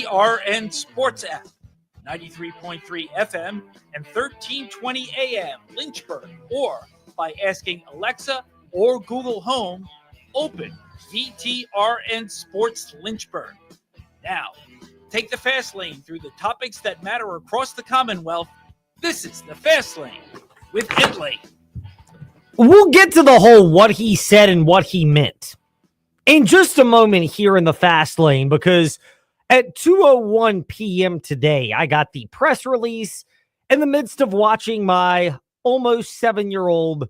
VTRN Sports app, 93.3 FM and 1320 AM Lynchburg, or by asking Alexa or Google Home, open VTRN Sports Lynchburg. Now, take the fast lane through the topics that matter across the Commonwealth. This is the Fast Lane with Ed Lane. We'll get to the whole what he said and what he meant in just a moment here in the Fast Lane, because at 2:01 p.m. today, I got the press release in the midst of watching my almost 7-year-old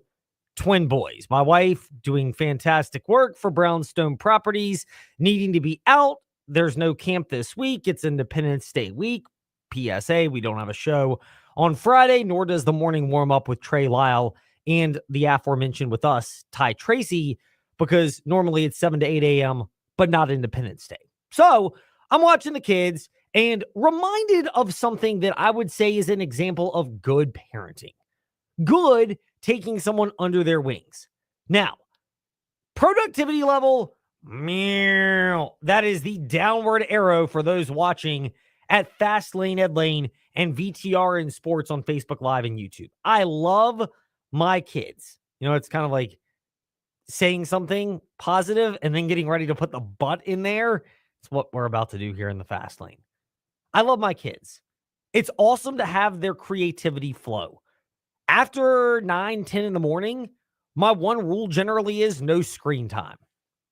twin boys. My wife doing fantastic work for Brownstone Properties, needing to be out. There's no camp this week. It's Independence Day week. PSA, we don't have a show on Friday, nor does the morning warm-up with Trey Lyle and the aforementioned with us, Ty Tracy, because normally it's 7 to 8 a.m., but not Independence Day. So I'm watching the kids and reminded of something that I would say is an example of good parenting. Good taking someone under their wings. Now, productivity level, meow. That is the downward arrow for those watching at Fast Lane Ed Lane and VTRN Sports on Facebook Live and YouTube. I love my kids. You know, it's kind of like saying something positive and then getting ready to put the but in there. It's what we're about to do here in the Fast Lane. I love my kids. It's awesome to have their creativity flow. After 9, 10 in the morning, my one rule generally is no screen time.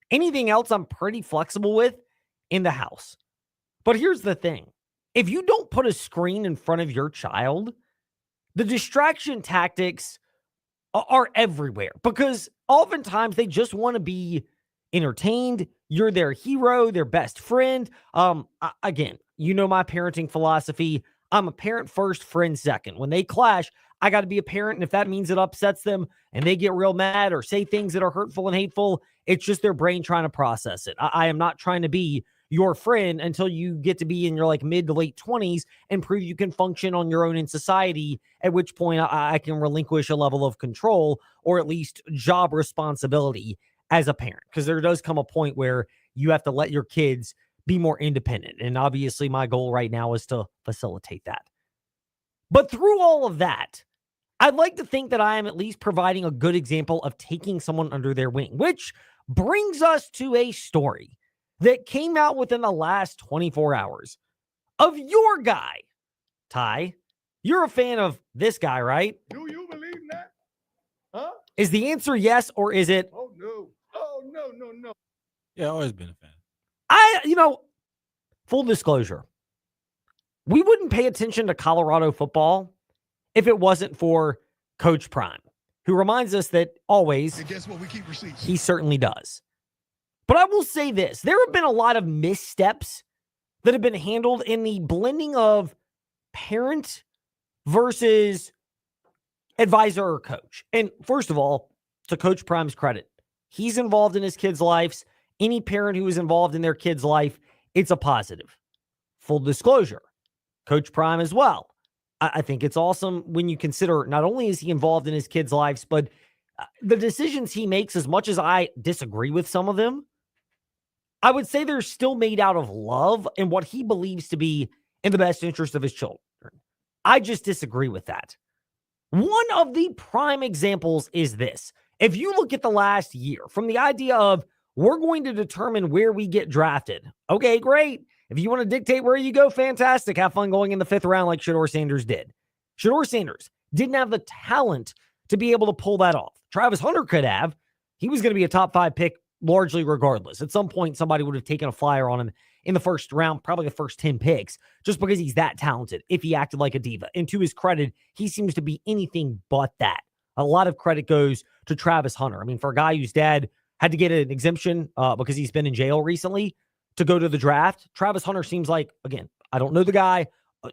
Anything else I'm pretty flexible with in the house. But here's the thing. If you don't put a screen in front of your child, the distraction tactics are everywhere, because oftentimes they just want to be entertained. You're their hero, their best friend. Again, you know my parenting philosophy. I'm a parent first, friend second. When they clash, I got to be a parent. And if that means it upsets them and they get real mad or say things that are hurtful and hateful, it's just their brain trying to process it. I am not trying to be your friend until you get to be in your like mid to late 20s and prove you can function on your own in society, at which point I can relinquish a level of control or at least job responsibility as a parent. Because there does come a point where you have to let your kids be more independent. And obviously my goal right now is to facilitate that. But through all of that, I'd like to think that I am at least providing a good example of taking someone under their wing, which brings us to a story that came out within the last 24 hours of your guy. Ty, you're a fan of this guy, right? Do you believe that? Huh? Is the answer yes, or is it? Oh, no. Oh, no. Yeah, I've always been a fan. Full disclosure, we wouldn't pay attention to Colorado football if it wasn't for Coach Prime, who reminds us that always, And guess what? We keep receipts. he certainly does. But I will say this, there have been a lot of missteps that have been handled in the blending of parent versus advisor or coach. And first of all, to Coach Prime's credit, he's involved in his kids' lives. Any parent who is involved in their kid's life, it's a positive. Full disclosure, Coach Prime as well. I think it's awesome when you consider not only is he involved in his kids' lives, but the decisions he makes, as much as I disagree with some of them, I would say they're still made out of love and what he believes to be in the best interest of his children. I just disagree with that. One of the prime examples is this. If you look at the last year, from the idea of we're going to determine where we get drafted. Okay, great. If you want to dictate where you go, fantastic. Have fun going in the 5th round like Shedeur Sanders did. Shedeur Sanders didn't have the talent to be able to pull that off. Travis Hunter could have. He was going to be a top 5 pick largely regardless. At some point, somebody would have taken a flyer on him in the first round, probably the first 10 picks, just because he's that talented if he acted like a diva. And to his credit, he seems to be anything but that. A lot of credit goes to Travis Hunter. I mean, for a guy whose dad had to get an exemption because he's been in jail recently to go to the draft, Travis Hunter seems like, again, I don't know the guy,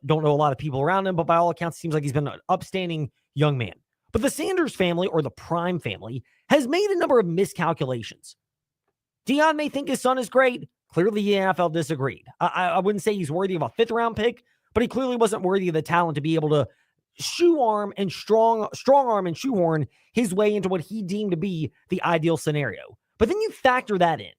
don't know a lot of people around him, but by all accounts, it seems like he's been an upstanding young man. But the Sanders family, or the Prime family, has made a number of miscalculations. Deion may think his son is great. Clearly, the NFL disagreed. I wouldn't say he's worthy of a 5th round pick, but he clearly wasn't worthy of the talent to be able to strong arm and shoehorn his way into what he deemed to be the ideal scenario. But then you factor that in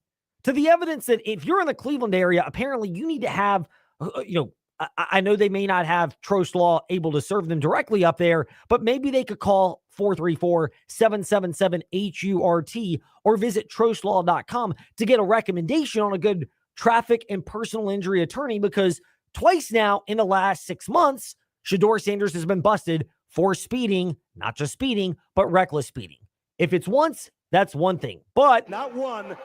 to the evidence that if you're in the Cleveland area, apparently you need to have I know they may not have Trost Law able to serve them directly up there, but maybe they could call 434-777-HURT or visit trostlaw.com to get a recommendation on a good traffic and personal injury attorney, because twice now in the last 6 months, Shedeur Sanders has been busted for speeding, not just speeding, but reckless speeding. If it's once, that's one thing, but Not one,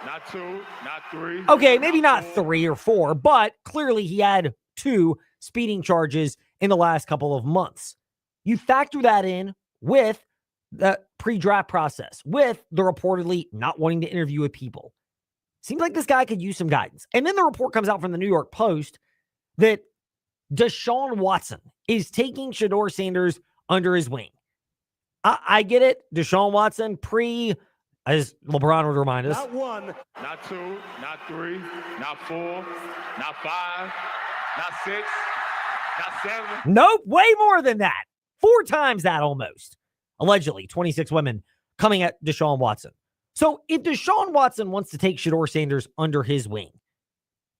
not two, not three. okay, maybe not 3 or 4, but clearly he had 2 speeding charges in the last couple of months. You factor that in with the pre-draft process, with the reportedly not wanting to interview with people. Seems like this guy could use some guidance. And then the report comes out from the New York Post that Deshaun Watson is taking Shedeur Sanders under his wing. I get it. Deshaun Watson, as LeBron would remind us. Not one, not two, not three, not four, not five, not six, not seven. Nope, way more than that. 4 times that almost. Allegedly, 26 women coming at Deshaun Watson. So if Deshaun Watson wants to take Shedeur Sanders under his wing,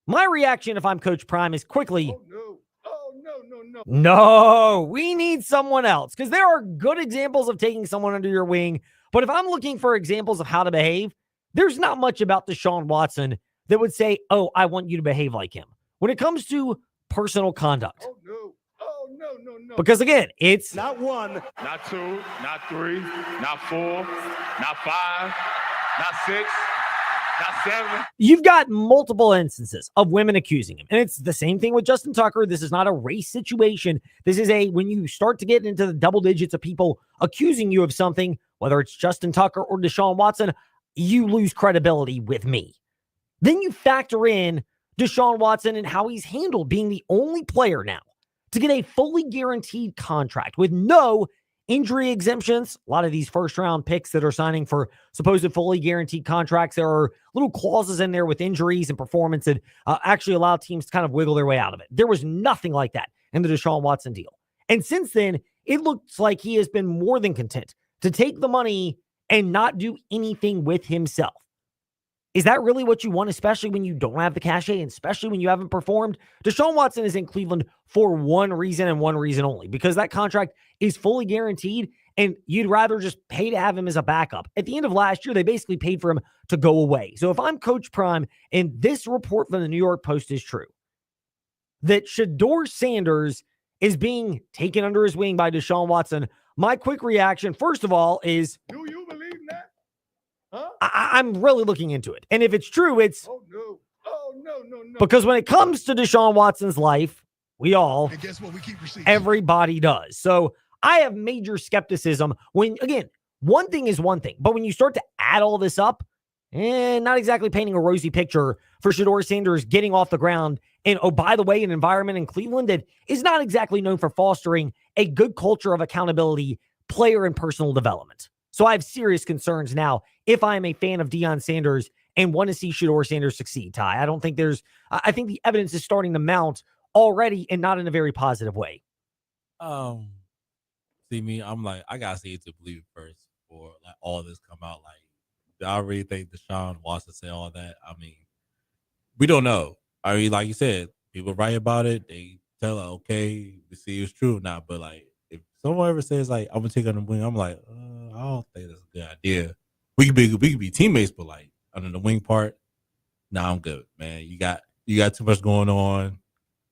my reaction if I'm Coach Prime is quickly, Oh, no. Oh, no, no, no. no, we need someone else, because there are good examples of taking someone under your wing. But if I'm looking for examples of how to behave, there's not much about Deshaun Watson that would say, oh, I want you to behave like him when it comes to personal conduct. Oh, no. Oh, no, no, no. Because again, it's Not one, not two, not three, not four, not five, not six, not seven. you've got multiple instances of women accusing him. And it's the same thing with Justin Tucker. This is not a race situation. This is when you start to get into the double digits of people accusing you of something, whether it's Justin Tucker or Deshaun Watson, you lose credibility with me. Then you factor in Deshaun Watson and how he's handled being the only player now to get a fully guaranteed contract with no injury exemptions. A lot of these first round picks that are signing for supposed fully guaranteed contracts, there are little clauses in there with injuries and performance that actually allow teams to kind of wiggle their way out of it. There was nothing like that in the Deshaun Watson deal. And since then, it looks like he has been more than content to take the money and not do anything with himself. Is that really what you want, especially when you don't have the cachet and especially when you haven't performed? Deshaun Watson is in Cleveland for one reason and one reason only, because that contract is fully guaranteed and you'd rather just pay to have him as a backup. At the end of last year, they basically paid for him to go away. So if I'm Coach Prime and this report from the New York Post is true, that Shedeur Sanders is being taken under his wing by Deshaun Watson, my quick reaction, first of all, is Do you believe that? Huh? I'm really looking into it. And if it's true, it's Oh, no. Oh, no, no, no. because when it comes to Deshaun Watson's life, we all, And guess what? We keep receipts. everybody does. So I have major skepticism when, again, one thing is one thing, but when you start to add all this up, not exactly painting a rosy picture for Shedeur Sanders getting off the ground. And oh, by the way, an environment in Cleveland that is not exactly known for fostering a good culture of accountability, player and personal development. So I have serious concerns now if I am a fan of Deion Sanders and want to see Shedeur Sanders succeed, Ty. I think the evidence is starting to mount already and not in a very positive way. See me, I'm like, I gotta see it to believe it first before like all this come out. Like, I really think Deshaun wants to say all that. I mean, we don't know. I mean, like you said, people write about it. They tell her, okay, we see it's true or not. But like, if someone ever says like, I'm gonna take on the wing, I'm like, I don't think that's a good idea. We could be teammates, but like under the wing part, nah, I'm good, man. You got too much going on.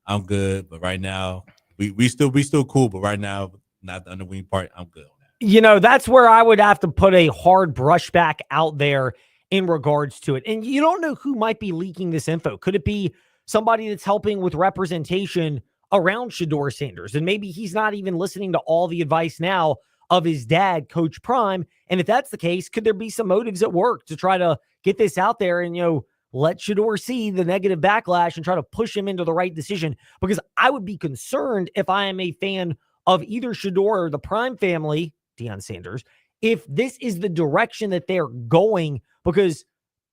I'm good, but right now we still cool. But right now, not the under wing part. I'm good on that. You know, that's where I would have to put a hard brushback out there in regards to it. And you don't know who might be leaking this info. Could it be somebody that's helping with representation around Shedeur Sanders? And maybe he's not even listening to all the advice now of his dad, Coach Prime. And if that's the case, could there be some motives at work to try to get this out there and, let Shedeur see the negative backlash and try to push him into the right decision? Because I would be concerned if I am a fan of either Shedeur or the Prime family, Deion Sanders, if this is the direction that they're going, because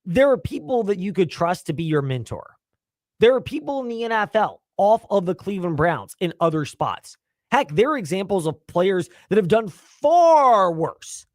there are people that you could trust to be your mentor. There are people in the NFL off of the Cleveland Browns in other spots. Heck, there are examples of players that have done far worse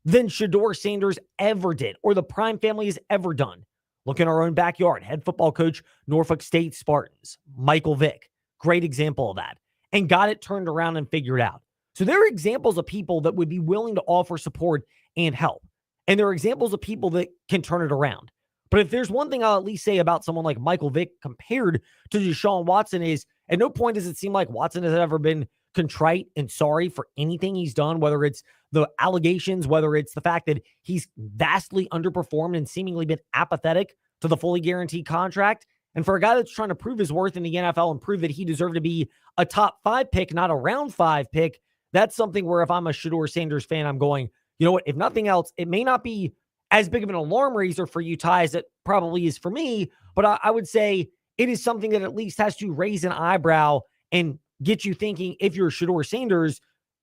than Shedeur Sanders ever did or the Prime family has ever done. Look in our own backyard. Head football coach, Norfolk State Spartans, Michael Vick. Great example of that. And got it turned around and figured out. So there are examples of people that would be willing to offer support and help. And there are examples of people that can turn it around. But if there's one thing I'll at least say about someone like Michael Vick compared to Deshaun Watson is, at no point does it seem like Watson has ever been contrite and sorry for anything he's done, whether it's the allegations, whether it's the fact that he's vastly underperformed and seemingly been apathetic to the fully guaranteed contract. And for a guy that's trying to prove his worth in the NFL and prove that he deserved to be a top 5 pick, not a round 5 pick, that's something where if I'm a Shedeur Sanders fan, I'm going, you know what, if nothing else, it may not be as big of an alarm raiser for you, Ty, as it probably is for me, but I would say it is something that at least has to raise an eyebrow and get you thinking, if you're Shedeur Sanders,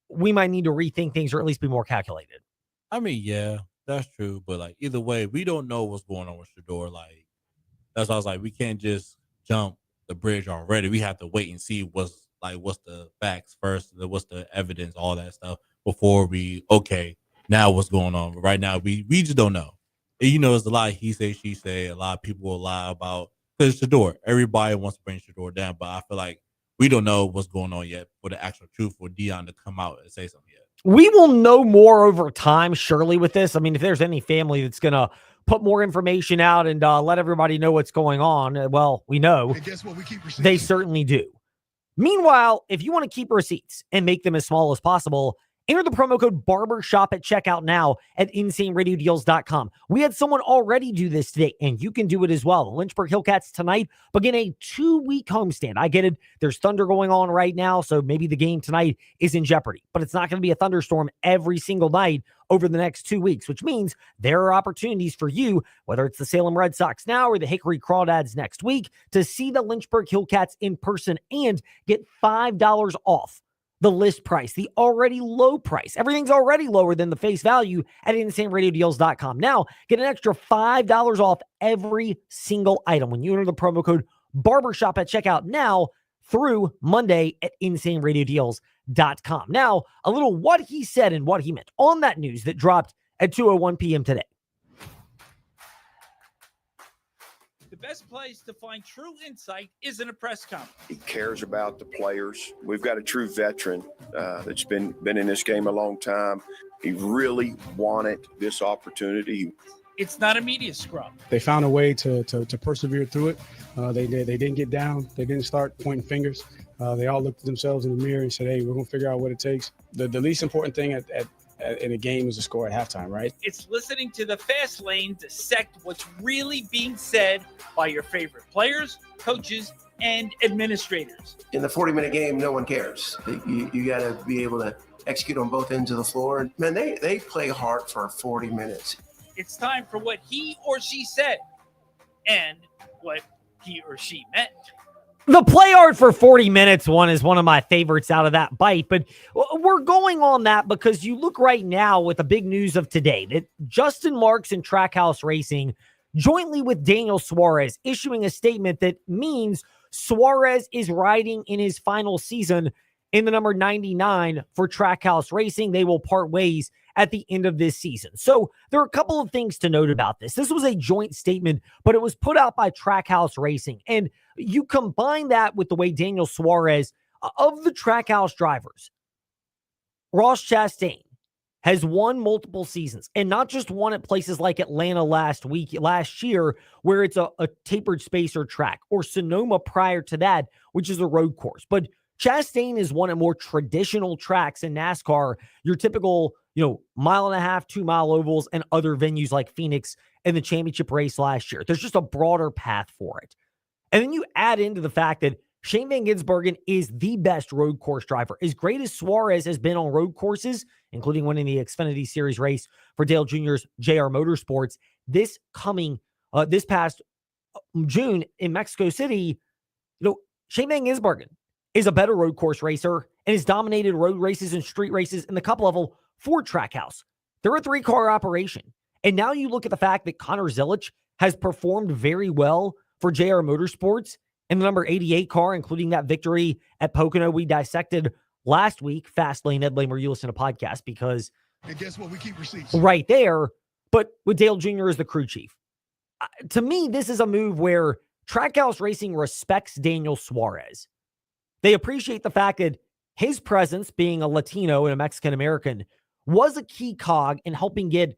we might need to rethink things or at least be more calculated. I mean, yeah, that's true. But like either way, we don't know what's going on with Shedeur. Like that's why I was like, we can't just jump the bridge already. We have to wait and see what's the facts first, what's the evidence, all that stuff before we now what's going on. But right now, we just don't know. And, you know, it's a lot of he say, she say. A lot of people will lie about because Shedeur. Everybody wants to bring Shedeur down, but I feel like we don't know what's going on yet for the actual truth for Deion to come out and say something yet. We will know more over time, surely, with this. I mean, if there's any family that's going to put more information out and let everybody know what's going on, well, we know. And guess what? We keep receipts. They certainly do. Meanwhile, if you want to keep receipts and make them as small as possible, enter the promo code BARBERSHOP at checkout now at InsaneRadioDeals.com. We had someone already do this today, and you can do it as well. The Lynchburg Hillcats tonight begin a 2-week homestand. I get it. There's thunder going on right now, so maybe the game tonight is in jeopardy. But it's not going to be a thunderstorm every single night over the next 2 weeks, which means there are opportunities for you, whether it's the Salem Red Sox now or the Hickory Crawdads next week, to see the Lynchburg Hillcats in person and get $5 off the list price, the already low price. Everything's already lower than the face value at InsaneRadioDeals.com. Now, get an extra $5 off every single item when you enter the promo code BARBERSHOP at checkout now through Monday at InsaneRadioDeals.com. Now, a little what he said and what he meant on that news that dropped at 2:01 p.m. today. The best place to find true insight is in a press conference. He cares about the players. We've got a true veteran that's been in this game a long time. He really wanted this opportunity. It's not a media scrum. They found a way to persevere through it. They didn't get down. They didn't start pointing fingers. They all looked at themselves in the mirror and said, hey, we're going to figure out what it takes. The least important thing in a game is to score at halftime, right? It's listening to the Fast Lane dissect what's really being said by your favorite players, coaches, and administrators. In the 40-minute game, no one cares. You got to be able to execute on both ends of the floor. Man, they play hard for 40 minutes. It's time for what he or she said and what he or she meant. The play hard for 40 minutes one is one of my favorites out of that bite, but we're going on that because you look right now with the big news of today that Justin Marks and Trackhouse Racing, jointly with Daniel Suarez, issuing a statement that means Suarez is riding in his final season in the number 99 for Trackhouse Racing. They will part ways at the end of this season. So there are a couple of things to note about this. This was a joint statement, but it was put out by Trackhouse Racing. And you combine that with the way Daniel Suarez, of the Trackhouse drivers, Ross Chastain has won multiple seasons, and not just one at places like Atlanta last year, where it's a tapered spacer track, or Sonoma prior to that, which is a road course. But Chastain is one of more traditional tracks in NASCAR, your typical, 1.5-mile, 2-mile ovals, and other venues like Phoenix and the championship race last year. There's just a broader path for it. And then you add into the fact that Shane Van Gisbergen is the best road course driver. As great as Suarez has been on road courses, including winning the Xfinity Series race for Dale Jr.'s JR Motorsports, this past June in Mexico City, Shane Van Gisbergen is a better road course racer and has dominated road races and street races in the Cup level for Trackhouse. They're a 3-car operation. And now you look at the fact that Connor Zilich has performed very well for JR Motorsports in the number 88 car, including that victory at Pocono we dissected last week. Fast Lane, Ed Lane, where you listen to podcasts, because And guess what? We keep receipts. right there. But with Dale Jr. as the crew chief, to me, this is a move where Trackhouse Racing respects Daniel Suarez. They appreciate the fact that his presence, being a Latino and a Mexican American, was a key cog in helping get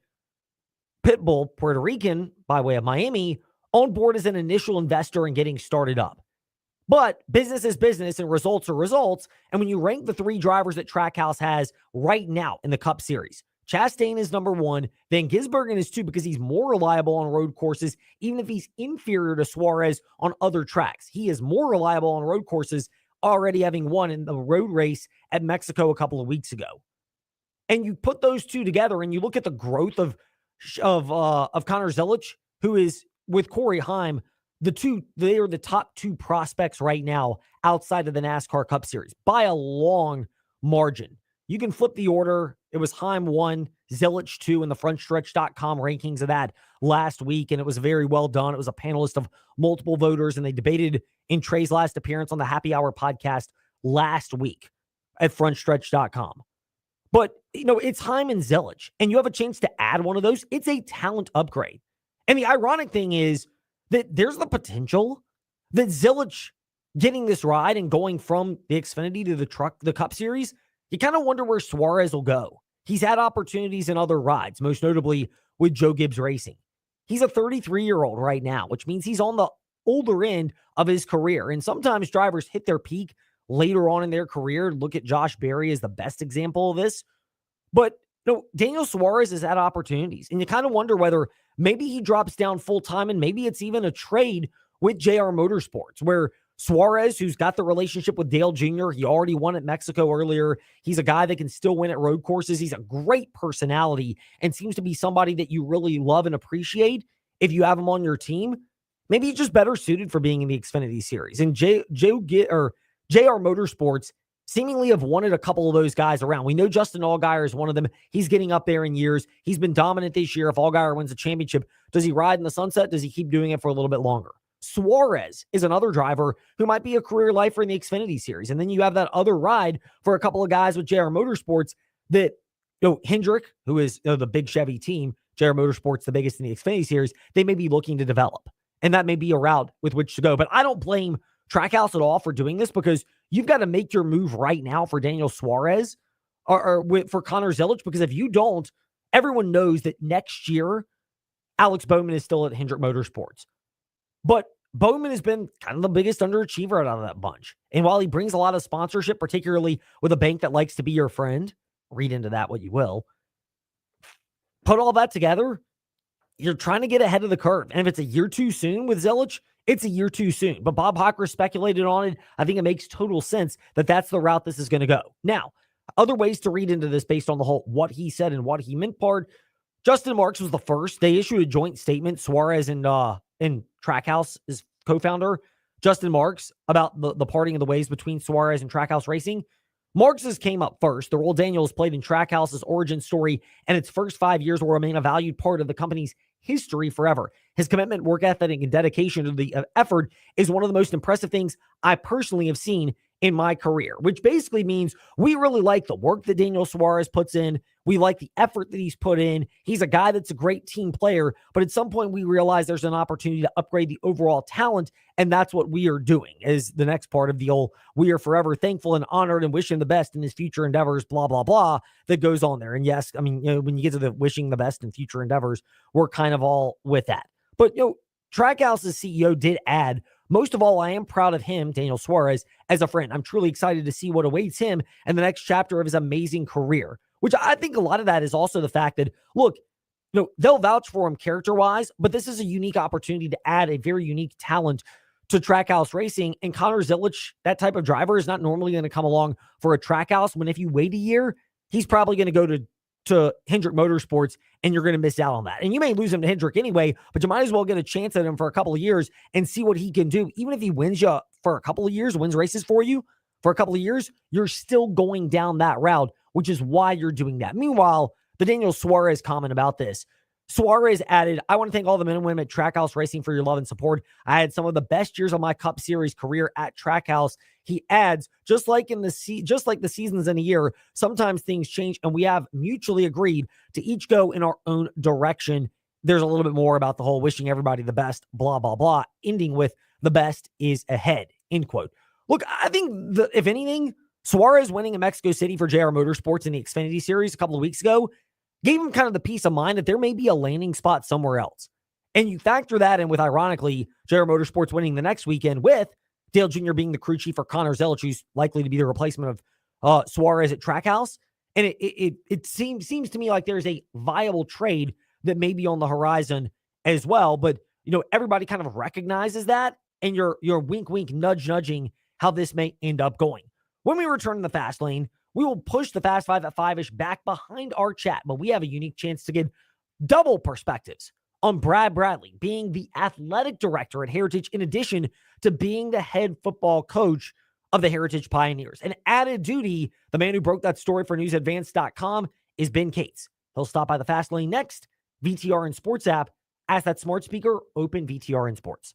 Pitbull, Puerto Rican, by way of Miami, on board as an initial investor and getting started up. But business is business and results are results. And when you rank the 3 drivers that Trackhouse has right now in the Cup Series, Chastain is number 1, Van Gisbergen is 2 because he's more reliable on road courses, even if he's inferior to Suarez on other tracks. He is more reliable on road courses, already having won in the road race at Mexico a couple of weeks ago. And you put those 2 together and you look at the growth of Connor Zelich, who is with Corey Heim, they are the top 2 prospects right now outside of the NASCAR Cup Series by a long margin. You can flip the order. It was Heim 1, Zelich 2 in the frontstretch.com rankings of that last week, and it was very well done. It was a panelist of multiple voters, and they debated in Trey's last appearance on the Happy Hour podcast last week at frontstretch.com. But, it's Heim and Zelich, and you have a chance to add one of those. It's a talent upgrade. And the ironic thing is that there's the potential that Zelich getting this ride and going from the Xfinity to the Cup Series, you kind of wonder where Suarez will go. He's had opportunities in other rides, most notably with Joe Gibbs Racing. He's a 33-year-old right now, which means he's on the older end of his career. And sometimes drivers hit their peak later on in their career. Look at Josh Berry as the best example of this. But Daniel Suarez has had opportunities. And you kind of wonder whether maybe he drops down full-time and maybe it's even a trade with JR Motorsports where Suarez, who's got the relationship with Dale Jr., he already won at Mexico earlier. He's a guy that can still win at road courses. He's a great personality and seems to be somebody that you really love and appreciate if you have him on your team. Maybe he's just better suited for being in the Xfinity Series. And JR Motorsports seemingly have wanted a couple of those guys around. We know Justin Allgaier is one of them. He's getting up there in years. He's been dominant this year. If Allgaier wins a championship, does he ride in the sunset? Does he keep doing it for a little bit longer? Suarez is another driver who might be a career lifer in the Xfinity Series. And then you have that other ride for a couple of guys with JR Motorsports that, Hendrick, who is the big Chevy team, JR Motorsports, the biggest in the Xfinity Series, they may be looking to develop. And that may be a route with which to go. But I don't blame Trackhouse at all for doing this because you've got to make your move right now for Daniel Suarez or for Connor Zelich, because if you don't, everyone knows that next year, Alex Bowman is still at Hendrick Motorsports. But Bowman has been kind of the biggest underachiever out of that bunch. And while he brings a lot of sponsorship, particularly with a bank that likes to be your friend, read into that what you will, put all that together, you're trying to get ahead of the curve. And if it's a year too soon with Zelich, it's a year too soon. But Bob Hocker speculated on it. I think it makes total sense that that's the route this is going to go. Now, other ways to read into this based on the whole what he said and what he meant part. Justin Marks was the first. They issued a joint statement, Suarez and Trackhouse is co-founder, Justin Marks, about the parting of the ways between Suarez and Trackhouse Racing. Marks's came up first. The role Daniel has played in Trackhouse's origin story and its first 5 years will remain a valued part of the company's history forever. His commitment, work ethic, and dedication to the effort is one of the most impressive things I personally have seen in my career, which basically means we really like the work that Daniel Suarez puts in. We like the effort that he's put in. He's a guy that's a great team player, but at some point we realize there's an opportunity to upgrade the overall talent, and that's what we are doing, is the next part of the old we are forever thankful and honored and wish him the best in his future endeavors, blah, blah, blah, that goes on there. And yes, I mean, when you get to the wishing the best in future endeavors, we're kind of all with that. But, Trackhouse's CEO did add, most of all, I am proud of him, Daniel Suarez, as a friend. I'm truly excited to see what awaits him and the next chapter of his amazing career, which I think a lot of that is also the fact that, look, they'll vouch for him character-wise, but this is a unique opportunity to add a very unique talent to Trackhouse Racing. And Connor Zelich, that type of driver, is not normally going to come along for a Trackhouse when if you wait a year, he's probably going to go to Hendrick Motorsports, and you're going to miss out on that. And you may lose him to Hendrick anyway, but you might as well get a chance at him for a couple of years and see what he can do. Even if he wins you for a couple of years, wins races for you for a couple of years, you're still going down that route, which is why you're doing that. Meanwhile, the Daniel Suarez comment about this, Suarez added, I want to thank all the men and women at Trackhouse Racing for your love and support. I had some of the best years of my Cup Series career at Trackhouse. He adds, just like the seasons in a year, sometimes things change, and we have mutually agreed to each go in our own direction. there's a little bit more about the whole wishing everybody the best, blah, blah, blah, ending with the best is ahead, end quote. Look, I think if anything, Suarez winning in Mexico City for JR Motorsports in the Xfinity Series a couple of weeks ago gave him kind of the peace of mind that there may be a landing spot somewhere else. And you factor that in with, ironically, JR Motorsports winning the next weekend with Dale Jr. being the crew chief for Connor Zelich, who's likely to be the replacement of Suarez at Trackhouse. And it seems to me like there's a viable trade that may be on the horizon as well. But, everybody kind of recognizes that, and you're wink, wink, nudge, nudging how this may end up going. When we return to the Fast Lane, we will push the Fast Five at 5-ish back behind our chat, but we have a unique chance to get double perspectives on Brad Bradley being the athletic director at Heritage, in addition to being the head football coach of the Heritage Pioneers. An added duty, the man who broke that story for newsadvance.com is Ben Cates. He'll stop by the Fast Lane next. VTRN Sports app. Ask that smart speaker, open VTRN Sports.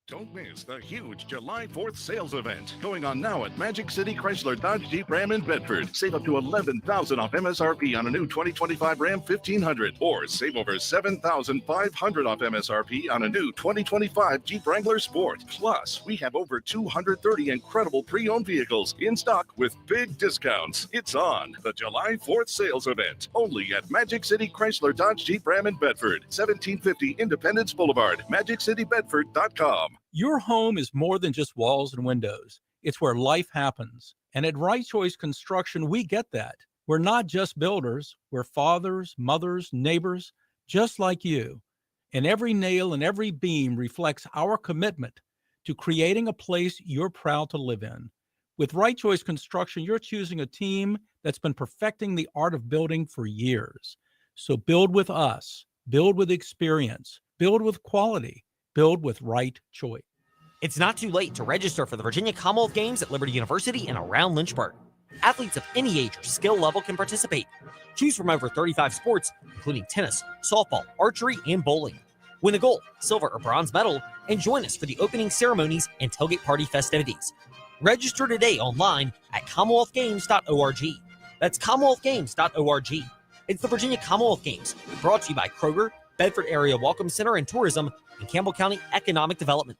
Don't miss the huge July 4th sales event going on now at Magic City Chrysler Dodge Jeep Ram in Bedford. Save up to $11,000 off MSRP on a new 2025 Ram 1500, or save over $7,500 off MSRP on a new 2025 Jeep Wrangler Sport. Plus, we have over 230 incredible pre-owned vehicles in stock with big discounts. It's on the July 4th sales event, only at Magic City Chrysler Dodge Jeep Ram in Bedford, 1750 Independence Boulevard, MagicCityBedford.com. Your home is more than just walls and windows. It's where life happens. And at Right Choice Construction, we get that. We're not just builders. We're fathers, mothers, neighbors, just like you. And every nail and every beam reflects our commitment to creating a place you're proud to live in. With Right Choice Construction, you're choosing a team that's been perfecting the art of building for years. So build with us, build with experience, build with quality, build with Right Choice. It's not too late to register for the Virginia Commonwealth Games at Liberty University and around Lynchburg. Athletes of any age or skill level can participate. Choose from over 35 sports, including tennis, softball, archery, and bowling. Win a gold, silver, or bronze medal, and join us for the opening ceremonies and tailgate party festivities. Register today online at CommonwealthGames.org. That's CommonwealthGames.org. It's the Virginia Commonwealth Games, brought to you by Kroger, Bedford Area Welcome Center and Tourism, and Campbell County Economic Development.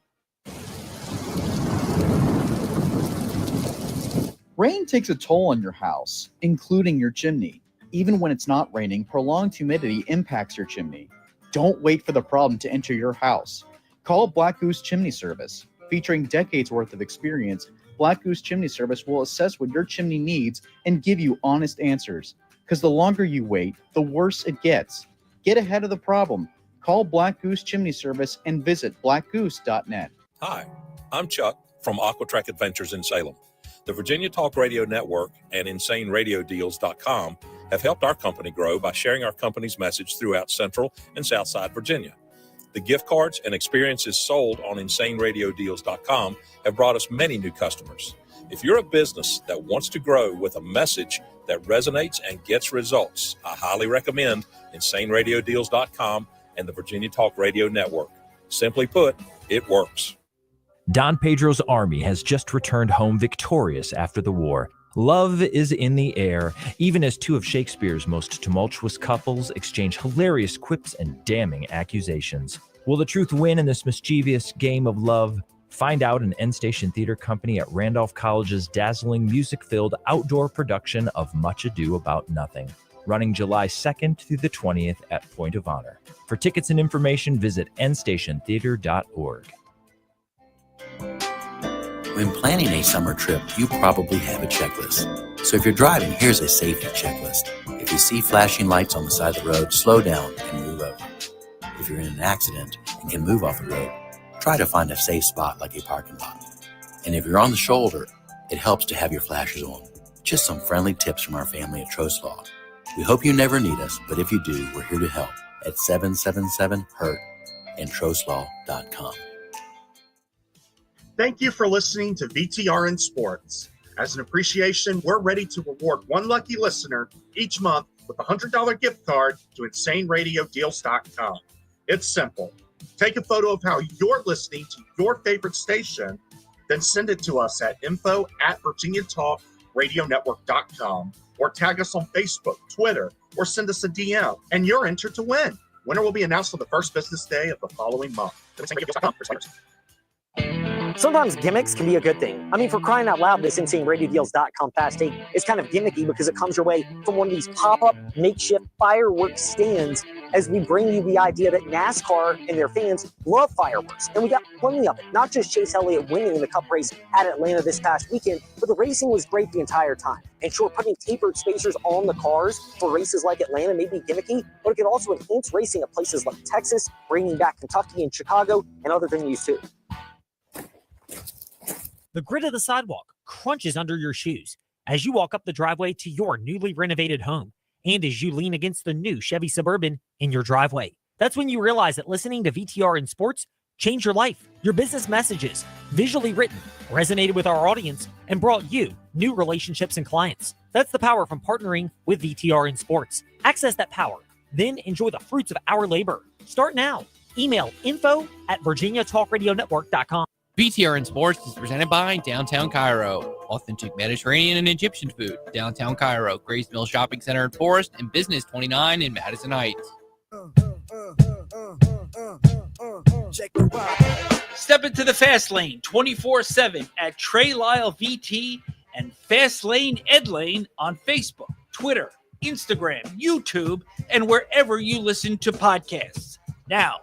Rain takes a toll on your house, including your chimney. Even when it's not raining, prolonged humidity impacts your chimney. Don't wait for the problem to enter your house. Call Black Goose Chimney Service. Featuring decades worth of experience, Black Goose Chimney Service will assess what your chimney needs and give you honest answers. Because the longer you wait, the worse it gets. Get ahead of the problem. Call Black Goose Chimney Service and visit blackgoose.net. Hi, I'm Chuck from Aquatrack Adventures in Salem. The Virginia Talk Radio Network and InsaneRadioDeals.com have helped our company grow by sharing our company's message throughout Central and Southside Virginia. The gift cards and experiences sold on InsaneRadioDeals.com have brought us many new customers. If you're a business that wants to grow with a message that resonates and gets results, I highly recommend InsaneRadioDeals.com and the Virginia Talk Radio Network. Simply put, it works. Don Pedro's army has just returned home victorious after the war. Love is in the air, even as two of Shakespeare's most tumultuous couples exchange hilarious quips and damning accusations. Will the truth win in this mischievous game of love? Find out in End Station Theater Company at Randolph College's dazzling music-filled outdoor production of Much Ado About Nothing, running July 2nd through the 20th at Point of Honor. For tickets and information, visit endstationtheater.org. When planning a summer trip, you probably have a checklist. So if you're driving, here's a safety checklist. If you see flashing lights on the side of the road, slow down and move over. If you're in an accident and can move off the road, try to find a safe spot like a parking lot. And if you're on the shoulder, it helps to have your flashers on. Just some friendly tips from our family at TROSLAW. We hope you never need us, but if you do, we're here to help at 777-HURT and TROSLAW.com. Thank you for listening to VTRN Sports. As an appreciation, we're ready to reward one lucky listener each month with a $100 gift card to InsaneRadioDeals.com. It's simple. Take a photo of how you're listening to your favorite station, then send it to us at info@VirginiaTalkRadioNetwork.com or tag us on Facebook, Twitter, or send us a DM, and you're entered to win. Winner will be announced on the first business day of the following month. Sometimes gimmicks can be a good thing. I mean, for crying out loud, this InsaneRadioDeals.com Fast 8 is kind of gimmicky because it comes your way from one of these pop-up makeshift fireworks stands as we bring you the idea that NASCAR and their fans love fireworks. And we got plenty of it. Not just Chase Elliott winning in the Cup race at Atlanta this past weekend, but the racing was great the entire time. And sure, putting tapered spacers on the cars for races like Atlanta may be gimmicky, but it can also enhance racing at places like Texas, bringing back Kentucky and Chicago, and other venues too. The grit of the sidewalk crunches under your shoes as you walk up the driveway to your newly renovated home and as you lean against the new Chevy Suburban in your driveway. That's when you realize that listening to VTR in Sports changed your life. Your business messages, visually written, resonated with our audience and brought you new relationships and clients. That's the power from partnering with VTR in Sports. Access that power, then enjoy the fruits of our labor. Start now. Email info@VirginiaTalkRadioNetwork.com. VTR in Sports is presented by Downtown Cairo. Authentic Mediterranean and Egyptian food. Downtown Cairo, Grace Mill Shopping Center in Forest, and Business 29 in Madison Heights. Step into the Fast Lane 24/7 at Trey Lyle VT and Fast Lane Ed Lane on Facebook, Twitter, Instagram, YouTube, and wherever you listen to podcasts. Now,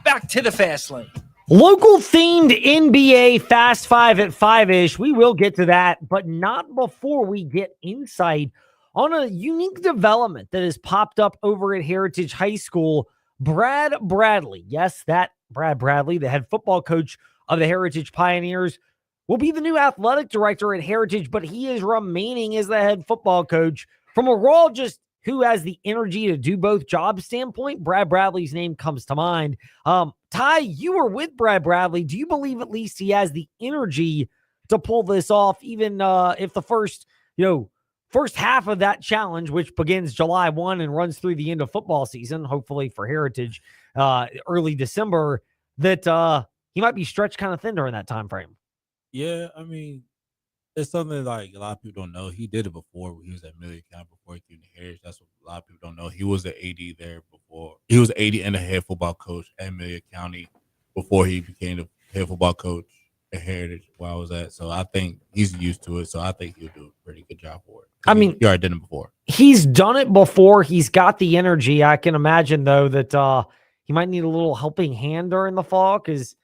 back to the Fast Lane. Local themed NBA Fast Five at 5-ish. We will get to that, but not before we get insight on a unique development that has popped up over at Heritage High School. Brad Bradley, yes, that Brad Bradley, the head football coach of the Heritage Pioneers, will be the new athletic director at Heritage, but he is remaining as the head football coach. From a raw just who has the energy to do both jobs standpoint, Brad Bradley's name comes to mind. Ty, you were with Brad Bradley. Do you believe at least he has the energy to pull this off, even if the first half of that challenge, which begins July 1 and runs through the end of football season, hopefully for Heritage, early December, that he might be stretched kind of thin during that time frame? Yeah, I mean, it's something like a lot of people don't know. He did it before when he was at Million County before he came to Heritage. That's what a lot of people don't know. He was the AD there before. He was AD and the head football coach at Million County before he became the head football coach at Heritage where I was at. So I think he's used to it. So I think he'll do a pretty good job for it. I mean, he already did it before. He's done it before. He's got the energy. I can imagine, though, that he might need a little helping hand during the fall because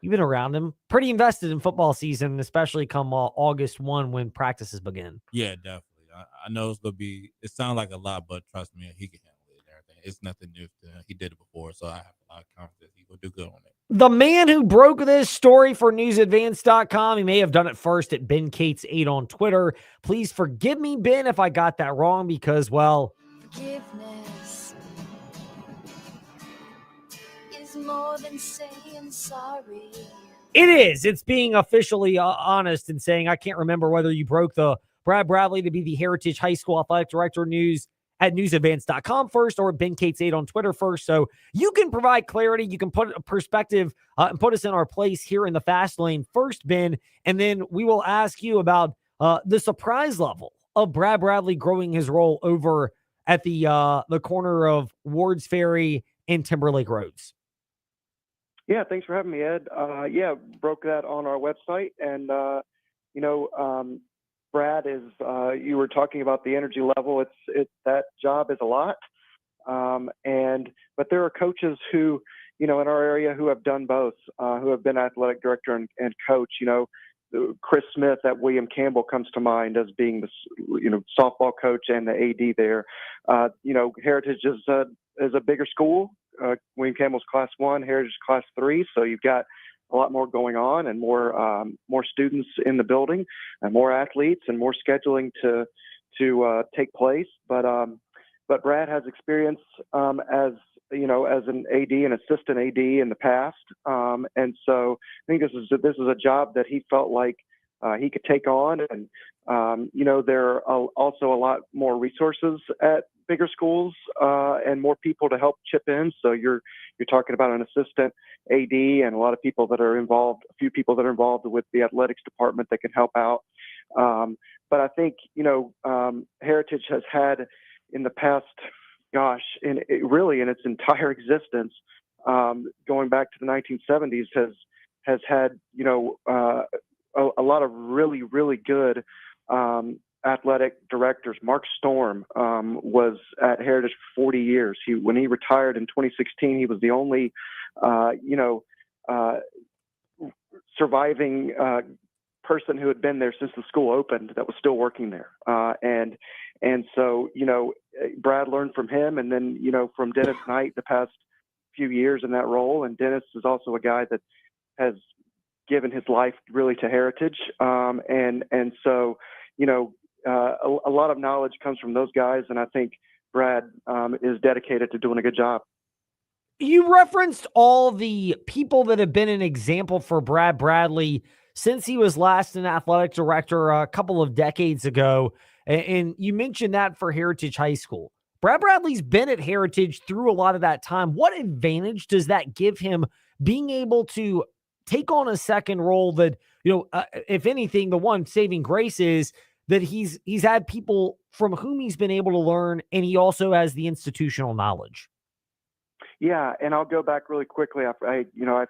you've been around him. Pretty invested in football season, especially come August 1 when practices begin. Yeah, definitely. I know it's going to be – it sounds like a lot, but trust me, he can handle it and everything. It's nothing new to him. He did it before, so I have a lot of confidence he will do good on it. The man who broke this story for newsadvance.com, he may have done it first at Ben Cates 8 on Twitter. Please forgive me, Ben, if I got that wrong because, well, forgiveness is more than saying sorry. It is. It's being officially honest and saying I can't remember whether you broke the Brad Bradley to be the Heritage High School Athletic Director news at newsadvance.com first or Ben Cates 8 on Twitter first. So you can provide clarity. You can put a perspective and put us in our place here in the fast lane first, Ben, and then we will ask you about the surprise level of Brad Bradley growing his role over at the corner of Wards Ferry and Timberlake Roads. Yeah, thanks for having me, Ed. Broke that on our website. And, Brad is, you were talking about the energy level. It's that job is a lot. But there are coaches who, in our area who have done both, who have been athletic director and coach. Chris Smith at William Campbell comes to mind as being the, softball coach and the AD there. Heritage is a bigger school. William Campbell's Class 1, Heritage is Class 3. So you've got a lot more going on and more students in the building and more athletes and more scheduling to take place. But Brad has experience as an AD and assistant AD in the past. And so I think this is a job that he felt like he could take on. And, there are also a lot more resources at bigger schools and more people to help chip in. So you're talking about an assistant AD and a lot of people that are involved, a few people that are involved with the athletics department that can help out. But I think, Heritage has had in the past really in its entire existence, going back to the 1970s, has had, a lot of really, really good athletic directors. Mark Storm was at Heritage for 40 years. When he retired in 2016, he was the only, surviving person who had been there since the school opened that was still working there. And so, Brad learned from him, and then, from Dennis Knight the past few years in that role. And Dennis is also a guy that has given his life really to Heritage. And so, a lot of knowledge comes from those guys. And I think Brad is dedicated to doing a good job. You referenced all the people that have been an example for Brad Bradley since he was last an athletic director a couple of decades ago. And you mentioned that for Heritage High School. Brad Bradley's been at Heritage through a lot of that time. What advantage does that give him being able to take on a second role that, if anything, the one saving grace is that he's had people from whom he's been able to learn, and he also has the institutional knowledge. Yeah, and I'll go back really quickly. I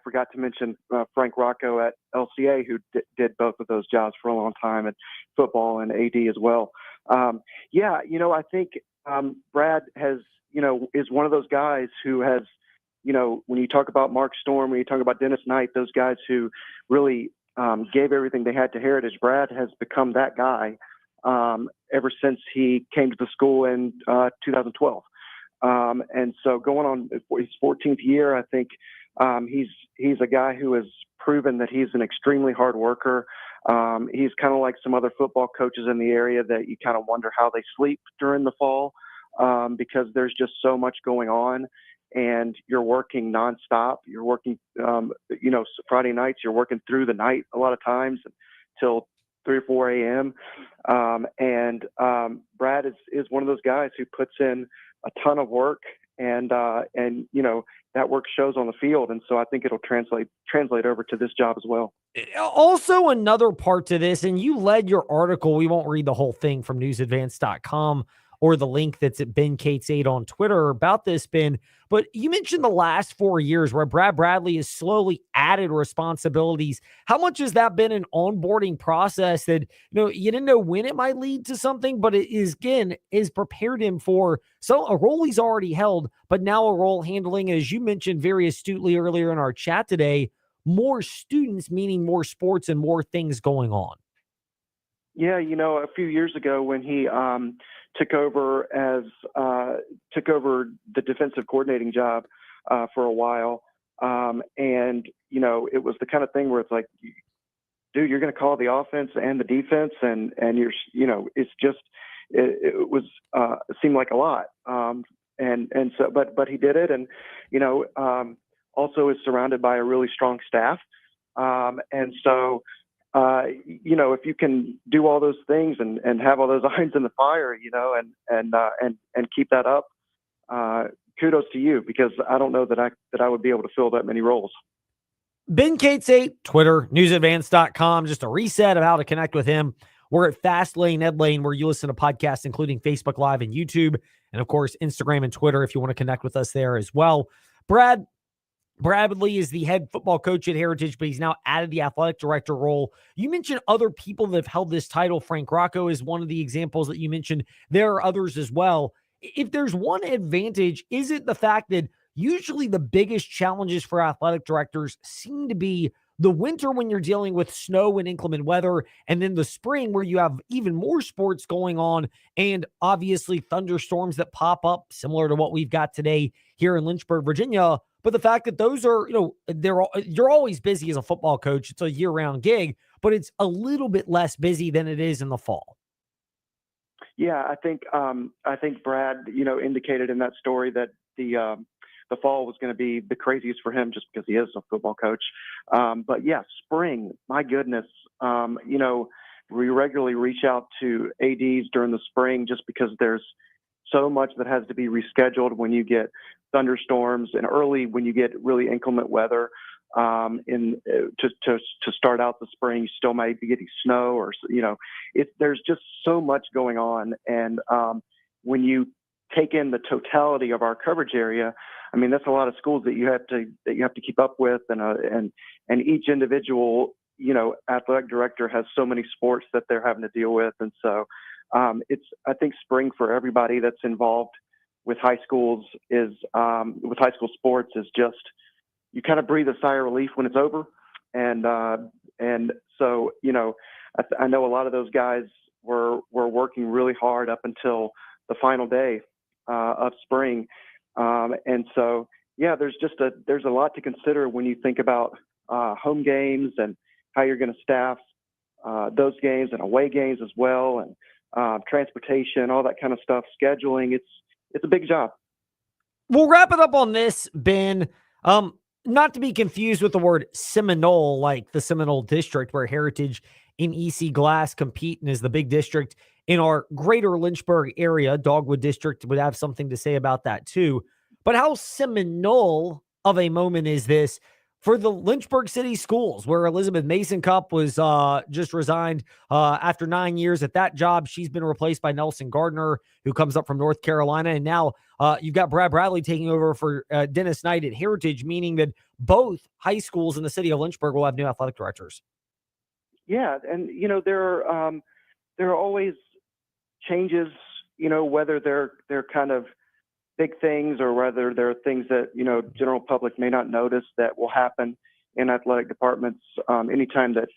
forgot to mention Frank Rocco at LCA, who did both of those jobs for a long time at football and AD as well. I think Brad has, is one of those guys who has, when you talk about Mark Storm, when you talk about Dennis Knight, those guys who really gave everything they had to Heritage, Brad has become that guy ever since he came to the school in 2012. And so going on his 14th year, I think he's a guy who has proven that he's an extremely hard worker. He's kind of like some other football coaches in the area that you kind of wonder how they sleep during the fall because there's just so much going on, and you're working nonstop. You're working, Friday nights, you're working through the night a lot of times till 3 or 4 a.m. Brad is one of those guys who puts in a ton of work, and that work shows on the field. And so I think it'll translate over to this job as well. Also, another part to this, and you led your article, we won't read the whole thing from newsadvance.com or the link that's at Ben Cates 8 on Twitter about this, Ben, but you mentioned the last 4 years where Brad Bradley has slowly added responsibilities. How much has that been an onboarding process that, you didn't know when it might lead to something, but it is prepared him for a role he's already held, but now a role handling, as you mentioned very astutely earlier in our chat today, more students, meaning more sports and more things going on. Yeah, a few years ago when he took over the defensive coordinating job for a while, and it was the kind of thing where it's like, dude, you're going to call the offense and the defense, and you're it's just it seemed like a lot, and so but he did it, and also is surrounded by a really strong staff, and so. If you can do all those things and have all those irons in the fire, and keep that up, kudos to you, because I don't know that I would be able to fill that many roles. Ben Cates 8, Twitter, newsadvance.com, just a reset of how to connect with him. We're at Fast Lane, Ed Lane, where you listen to podcasts, including Facebook Live and YouTube, and of course, Instagram and Twitter, if you want to connect with us there as well. Brad Bradley is the head football coach at Heritage, but he's now added the athletic director role. You mentioned other people that have held this title. Frank Rocco is one of the examples that you mentioned. There are others as well. If there's one advantage, is it the fact that usually the biggest challenges for athletic directors seem to be the winter when you're dealing with snow and inclement weather, and then the spring where you have even more sports going on, and obviously thunderstorms that pop up similar to what we've got today here in Lynchburg, Virginia. But the fact that those are, you're always busy as a football coach. It's a year-round gig, but it's a little bit less busy than it is in the fall. Yeah, I think Brad, indicated in that story that the fall was going to be the craziest for him just because he is a football coach. But yeah, spring, my goodness, we regularly reach out to ADs during the spring just because there's so much that has to be rescheduled when you get thunderstorms, and early when you get really inclement weather. To start out the spring, you still might be getting snow, or there's just so much going on. And when you take in the totality of our coverage area, I mean, that's a lot of schools that you have to keep up with, and each individual, athletic director has so many sports that they're having to deal with. And so I think spring for everybody that's involved with high schools with high school sports is just, you kind of breathe a sigh of relief when it's over. And so, I know a lot of those guys were working really hard up until the final day of spring. And so, yeah, there's a lot to consider when you think about home games and how you're going to staff those games and away games as well, and transportation, all that kind of stuff, scheduling. It's a big job. We'll wrap it up on this, Ben. Not to be confused with the word Seminole, like the Seminole District, where Heritage and EC Glass compete and is the big district in our greater Lynchburg area. Dogwood District would have something to say about that too. But how Seminole of a moment is this for the Lynchburg City Schools, where Elizabeth Mason Cup was just resigned after 9 years at that job? She's been replaced by Nelson Gardner, who comes up from North Carolina. And now you've got Brad Bradley taking over for Dennis Knight at Heritage, meaning that both high schools in the city of Lynchburg will have new athletic directors. Yeah, and there are always changes, whether they're kind of big things or whether there are things that general public may not notice that will happen in athletic departments anytime that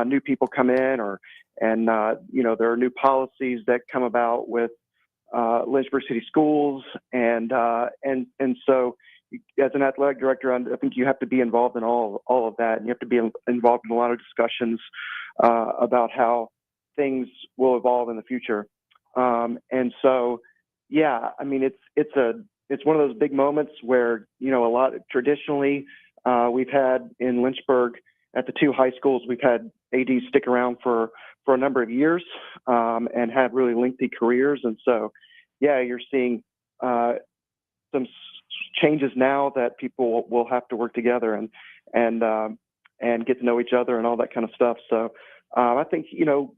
new people come in, and there are new policies that come about with Lynchburg City Schools, and so as an athletic director, I think you have to be involved in all of that, and you have to be involved in a lot of discussions about how things will evolve in the future. And so, yeah, I mean, it's one of those big moments where traditionally we've had in Lynchburg at the two high schools, we've had ADs stick around for a number of years and have really lengthy careers. And so, yeah, you're seeing some changes now that people will have to work together and get to know each other and all that kind of stuff. So I think,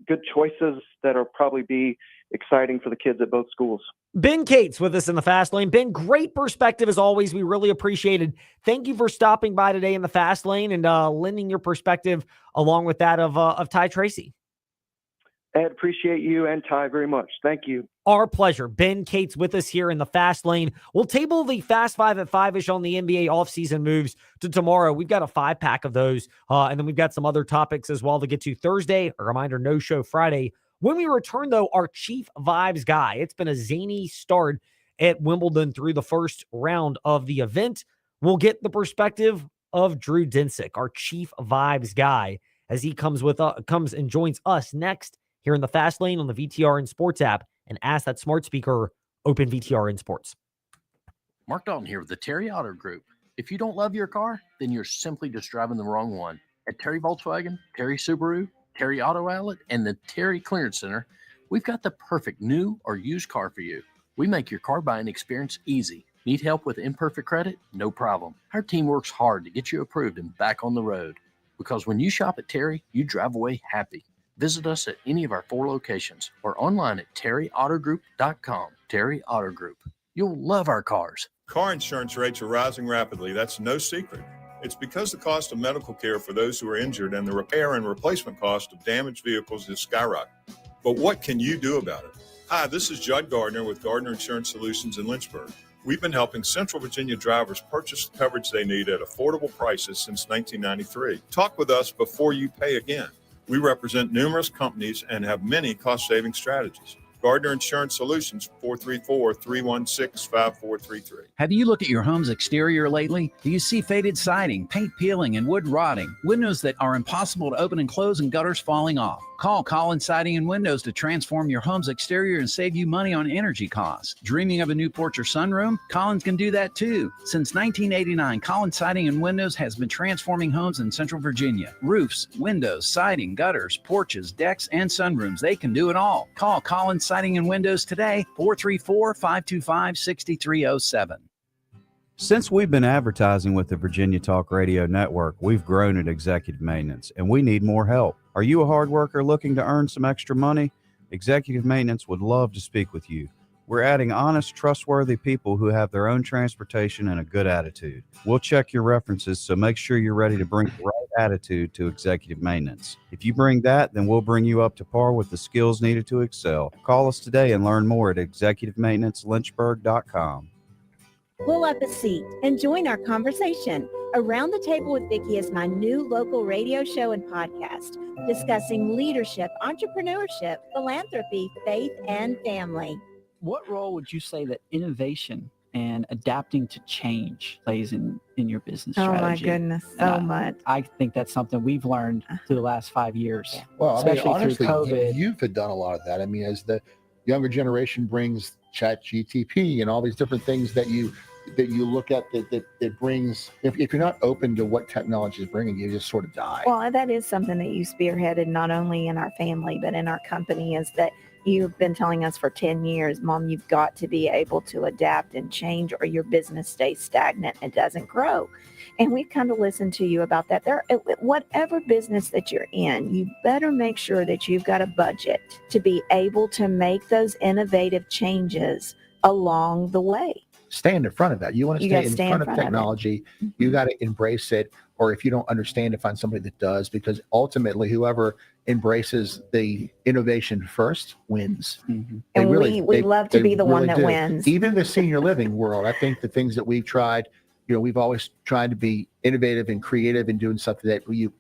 good choices that'll probably be exciting for the kids at both schools. Ben Cates with us in the Fast Lane. Ben, great perspective as always. We really appreciate it. Thank you for stopping by today in the Fast Lane and lending your perspective along with that of Ty Tracy. Ed, appreciate you and Ty very much. Thank you. Our pleasure. Ben Cates with us here in the Fast Lane. We'll table the Fast Five at 5-ish on the NBA offseason moves to tomorrow. We've got a 5-pack of those. And then we've got some other topics as well to get to Thursday. A reminder, no show Friday. When we return, though, our Chief Vibes guy. It's been a zany start at Wimbledon through the first round of the event. We'll get the perspective of Drew Dinsick, our Chief Vibes guy, as he comes and joins us next here in the Fast Lane on the VTRN Sports app, and ask that smart speaker, open VTRN Sports. Mark Dalton here with the Terry Auto Group. If you don't love your car, then you're simply just driving the wrong one. At Terry Volkswagen, Terry Subaru, Terry Auto Outlet, and the Terry Clearance Center, we've got the perfect new or used car for you. We make your car buying experience easy. Need help with imperfect credit? No problem. Our team works hard to get you approved and back on the road. Because when you shop at Terry, you drive away happy. Visit us at any of our 4 locations or online at terryautogroup.com. Terry Auto Group. You'll love our cars. Car insurance rates are rising rapidly. That's no secret. It's because the cost of medical care for those who are injured and the repair and replacement cost of damaged vehicles is skyrocketing. But what can you do about it? Hi, this is Judd Gardner with Gardner Insurance Solutions in Lynchburg. We've been helping Central Virginia drivers purchase the coverage they need at affordable prices since 1993. Talk with us before you pay again. We represent numerous companies and have many cost-saving strategies. Gardner Insurance Solutions, 434-316-5433. Have you looked at your home's exterior lately? Do you see faded siding, paint peeling, and wood rotting? Windows that are impossible to open and close and gutters falling off? Call Collins Siding and Windows to transform your home's exterior and save you money on energy costs. Dreaming of a new porch or sunroom? Collins can do that too. Since 1989, Collins Siding and Windows has been transforming homes in Central Virginia. Roofs, windows, siding, gutters, porches, decks, and sunrooms. They can do it all. Call Collins Siding and Windows today, 434-525-6307. Since we've been advertising with the Virginia Talk Radio Network, we've grown at Executive Maintenance, and we need more help. Are you a hard worker looking to earn some extra money? Executive Maintenance would love to speak with you. We're adding honest, trustworthy people who have their own transportation and a good attitude. We'll check your references, so make sure you're ready to bring the right attitude to executive maintenance. If you bring that, then we'll bring you up to par with the skills needed to excel. Call us today and learn more at executivemaintenancelynchburg.com. Pull up a seat and join our conversation. Around the Table with Vicki is my new local radio show and podcast discussing leadership, entrepreneurship, philanthropy, faith, and family. What role would you say that innovation and adapting to change plays in your business strategy? Oh my goodness, so much. I think that's something we've learned through the last 5 years. Well, I mean, especially honestly, through COVID. you've done a lot of that. I mean, as the younger generation brings ChatGTP and all these different things that you look at that brings, if you're not open to what technology is bringing, you just sort of die. Well, that is something that you spearheaded not only in our family, but in our company, is that you've been telling us for 10 years, Mom, you've got to be able to adapt and change or your business stays stagnant and doesn't grow. And we've kind of listened to you about that. Whatever business that you're in, you better make sure that you've got a budget to be able to make those innovative changes along the way. Stand in front of that. You want to You gotta stay in stay front in of front of it. technology. You got to embrace it. Or if you don't understand it, find somebody that does, because ultimately whoever embraces the innovation first wins. And we love to be the one that do. wins. Even the senior living world, I think the things that we've tried, we've always tried to be innovative and creative and doing something that we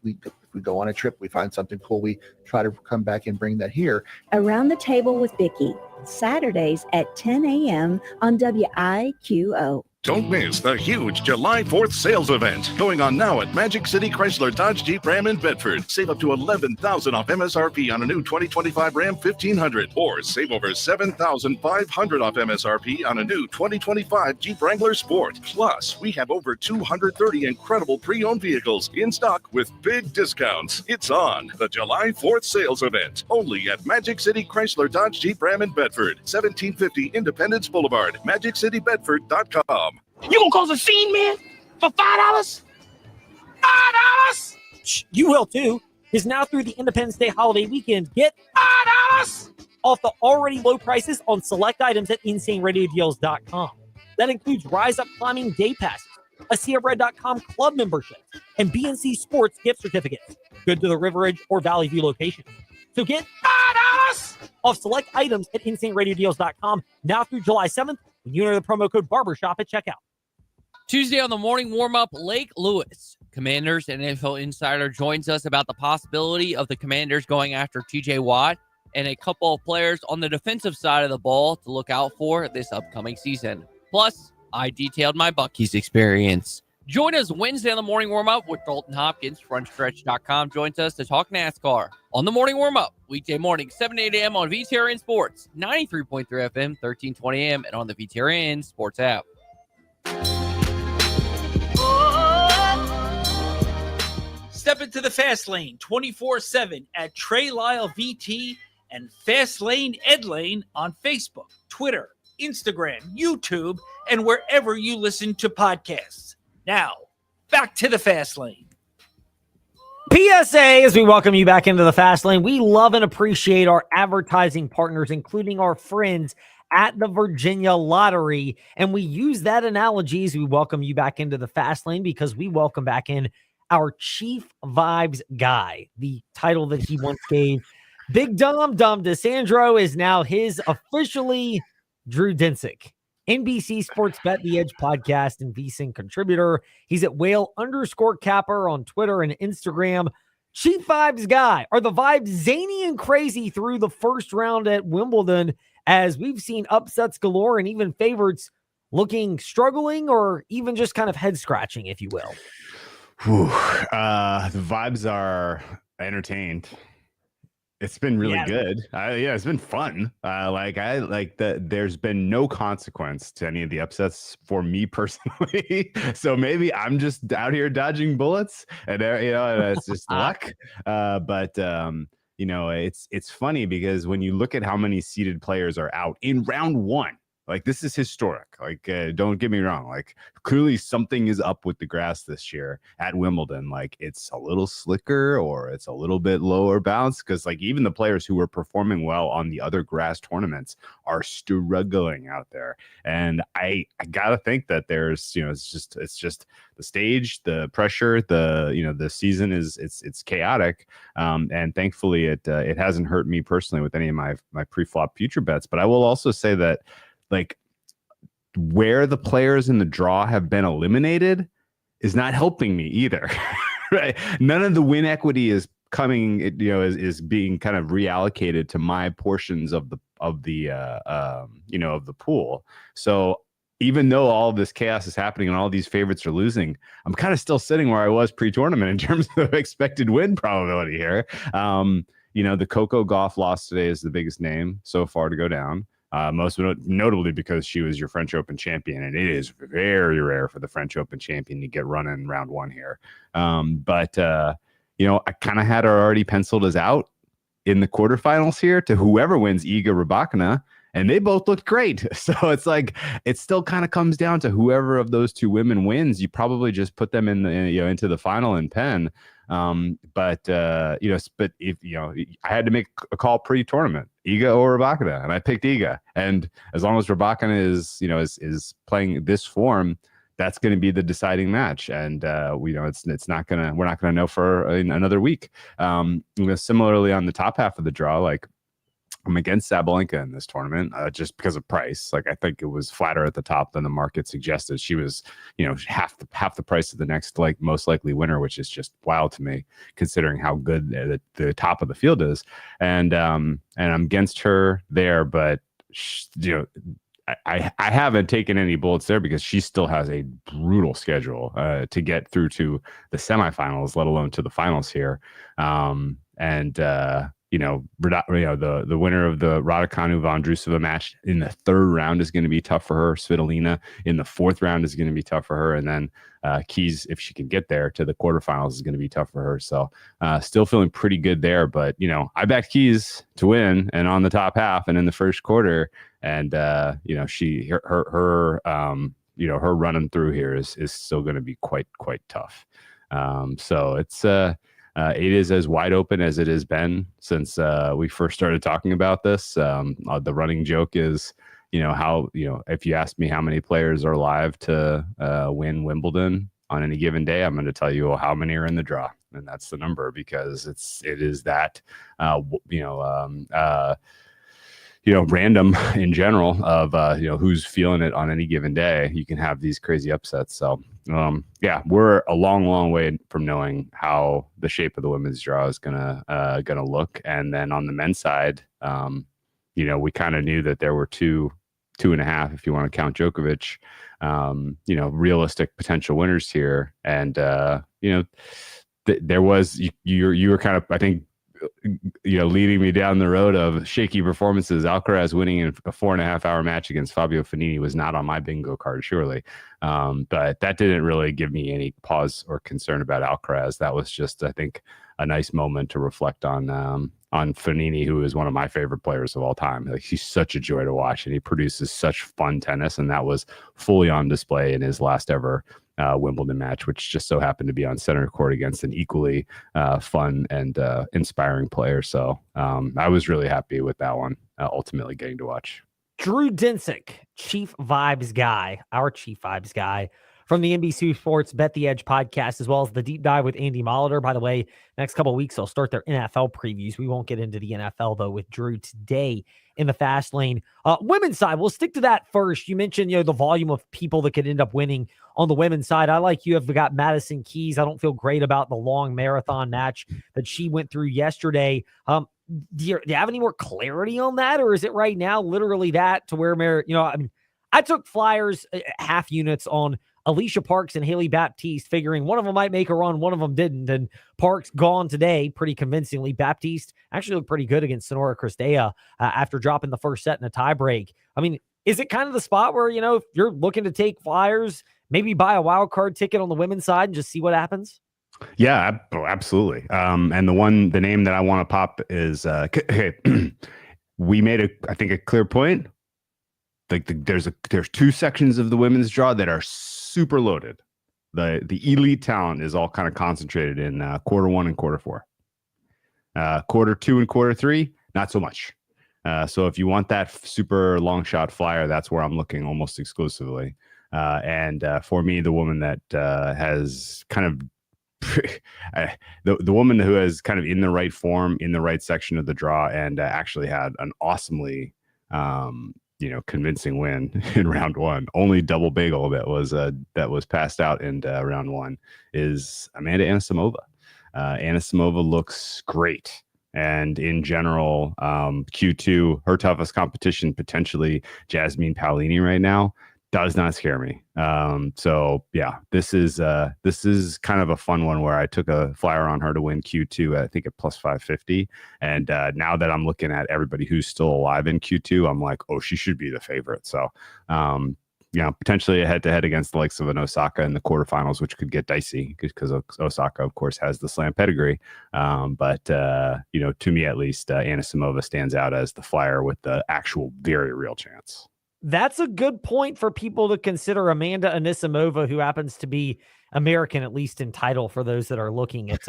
go on a trip, we find something cool, we try to come back and bring that here. Around the Table with Vicki, Saturdays at 10 a.m. on WIQO. Don't miss the huge July 4th sales event going on now at Magic City Chrysler Dodge Jeep Ram in Bedford. Save up to $11,000 off MSRP on a new 2025 Ram 1500, or save over $7,500 off MSRP on a new 2025 Jeep Wrangler Sport. Plus, we have over 230 incredible pre-owned vehicles in stock with big discounts. It's on the July 4th sales event, only at Magic City Chrysler Dodge Jeep Ram in Bedford, 1750 Independence Boulevard, MagicCityBedford.com. You gonna cause a scene, man? For $5? $5? You will too, because now through the Independence Day holiday weekend, get $5 off the already low prices on select items at InsaneRadioDeals.com. That includes Rise Up Climbing Day Passes, a SierraBread.com club membership, and BNC Sports gift certificates, good to the River Ridge or Valley View locations. So get $5 off select items at InsaneRadioDeals.com now through July 7th when you enter the promo code BARBERSHOP at checkout. Tuesday on the morning warm-up, Lake Lewis. Commanders and NFL Insider joins us about the possibility of the Commanders going after TJ Watt and a couple of players on the defensive side of the ball to look out for this upcoming season. Plus, I detailed my Buc-ee's experience. Join us Wednesday on the morning warm-up with Dalton Hopkins. Frontstretch.com joins us to talk NASCAR. On the morning warm-up, weekday morning, 7 to 8 a.m. on VTRN Sports, 93.3 FM, 1320 a.m., and on the VTRN Sports app. Step into the Fast Lane 24/7 at Trey Lyle VT and Fast Lane Ed Lane on Facebook, Twitter, Instagram, YouTube, and wherever you listen to podcasts. Now, back to the Fast Lane. PSA, as we welcome you back into the Fast Lane, we love and appreciate our advertising partners, including our friends at the Virginia Lottery. And we use that analogy as we welcome you back into the Fast Lane because we welcome back in our Chief Vibes guy, the title that he once gave. Big Dom DeSandro is now his officially Drew Dinsick. NBC Sports Bet The Edge podcast and VSiN contributor. He's at whale_capper on Twitter and Instagram. Chief Vibes guy. Are the vibes zany and crazy through the first round at Wimbledon, as we've seen upsets galore and even favorites looking struggling or even just kind of head scratching, if you will? The vibes are entertained. It's been really good. It's been fun. There's been no consequence to any of the upsets for me personally. So maybe I'm just out here dodging bullets, and it's just luck. It's funny because when you look at how many seeded players are out in round one, Like, this is historic. Like, don't get me wrong. Like, clearly something is up with the grass this year at Wimbledon. Like, it's a little slicker or it's a little bit lower bounce, because like even the players who were performing well on the other grass tournaments are struggling out there. And I gotta think that there's, it's just the stage, the pressure, the season it's chaotic. And thankfully it hasn't hurt me personally with any of my pre-flop future bets. But I will also say that, like, where the players in the draw have been eliminated is not helping me either. Right? None of the win equity is coming, is being kind of reallocated to my portions of the pool. So even though all of this chaos is happening and all these favorites are losing, I'm kind of still sitting where I was pre-tournament in terms of expected win probability here. The Coco Gauff loss today is the biggest name so far to go down. Most notably because she was your French Open champion, and it is very rare for the French Open champion to get run in round one here. But I kind of had her already penciled as out in the quarterfinals here to whoever wins Iga Rybakina, and they both looked great. So it's like, it still kind of comes down to whoever of those two women wins. You probably just put them into the final in Penn. But if I had to make a call pre-tournament, Iga or Rybakina, and I picked Iga. And as long as Rybakina is playing this form, that's going to be the deciding match. And we're not gonna know for another week. Similarly on the top half of the draw, like, I'm against Sabalenka in this tournament just because of price. Like, I think it was flatter at the top than the market suggested. She was, half the price of the next most likely winner, which is just wild to me considering how good the top of the field is. And I'm against her there, but I haven't taken any bullets there because she still has a brutal schedule to get through to the semifinals, let alone to the finals here. The winner of the Raducanu Vondrousova match in the third round is going to be tough for her. Svitolina in the fourth round is going to be tough for her. And then Keys, if she can get there to the quarterfinals, is going to be tough for her. So still feeling pretty good there. But, I backed Keys to win and on the top half and in the first quarter. And, her running through here is still going to be quite tough. So it's it is as wide open as it has been since we first started talking about this. The running joke is, if you ask me how many players are live to win Wimbledon on any given day, I'm going to tell you how many are in the draw, and that's the number because it is that random in general of who's feeling it on any given day. You can have these crazy upsets. So we're a long way from knowing how the shape of the women's draw is gonna look. And then on the men's side, we kind of knew that there were two and a half, if you want to count Djokovic, realistic potential winners here. And there was you were kind of, I think, leading me down the road of shaky performances. Alcaraz winning in a 4.5 hour match against Fabio Fognini was not on my bingo card, surely. But that didn't really give me any pause or concern about Alcaraz. That was just, I think, a nice moment to reflect on Fognini, who is one of my favorite players of all time. Like, he's such a joy to watch, and he produces such fun tennis, and that was fully on display in his last ever Wimbledon match, which just so happened to be on center court against an equally fun and inspiring player. So I was really happy with that one, ultimately getting to watch. Drew Dinsick, our chief vibes guy from the NBC Sports Bet the Edge podcast, as well as the deep dive with Andy Molitor. By the way, next couple of weeks, they'll start their NFL previews. We won't get into the NFL, though, with Drew today in the fast lane. Women's side, we'll stick to that first. You mentioned, the volume of people that could end up winning on the women's side. I like you have got Madison Keys. I don't feel great about the long marathon match that she went through yesterday. Do you have any more clarity on that? Or is it right now literally that to where, I took flyers, half units on Alicia Parks and Haley Baptiste, figuring one of them might make a run, one of them didn't. And Parks gone today pretty convincingly. Baptiste actually looked pretty good against Sonora Cristea after dropping the first set in a tiebreak. Is it kind of the spot where, if you're looking to take flyers, maybe buy a wild card ticket on the women's side and just see what happens? Yeah, absolutely. And the name that I want to pop is, we made a clear point. there's two sections of the women's draw that are super loaded. The elite talent is all kind of concentrated in quarter 1 and quarter 4. Quarter 2 and quarter 3, not so much. So if you want that super long shot flyer, that's where I'm looking almost exclusively. And for me, the woman that has kind of the woman who is kind of in the right form, in the right section of the draw, and actually had an awesomely convincing win in round 1. Only double bagel that was passed out in round 1 is Amanda Anisimova. Anisimova looks great. And in general, Q2, her toughest competition, potentially Jasmine Paolini right now, does not scare me. So yeah, this is kind of a fun one where I took a flyer on her to win Q2, I think at plus 550. And now that I'm looking at everybody who's still alive in Q2, I'm like, oh, she should be the favorite. So potentially a head-to-head against the likes of an Osaka in the quarterfinals, which could get dicey because Osaka, of course, has the slam pedigree. But to me at least, Anisimova stands out as the flyer with the actual very real chance. That's a good point for people to consider. Amanda Anisimova, who happens to be American, at least in title, for those that are looking at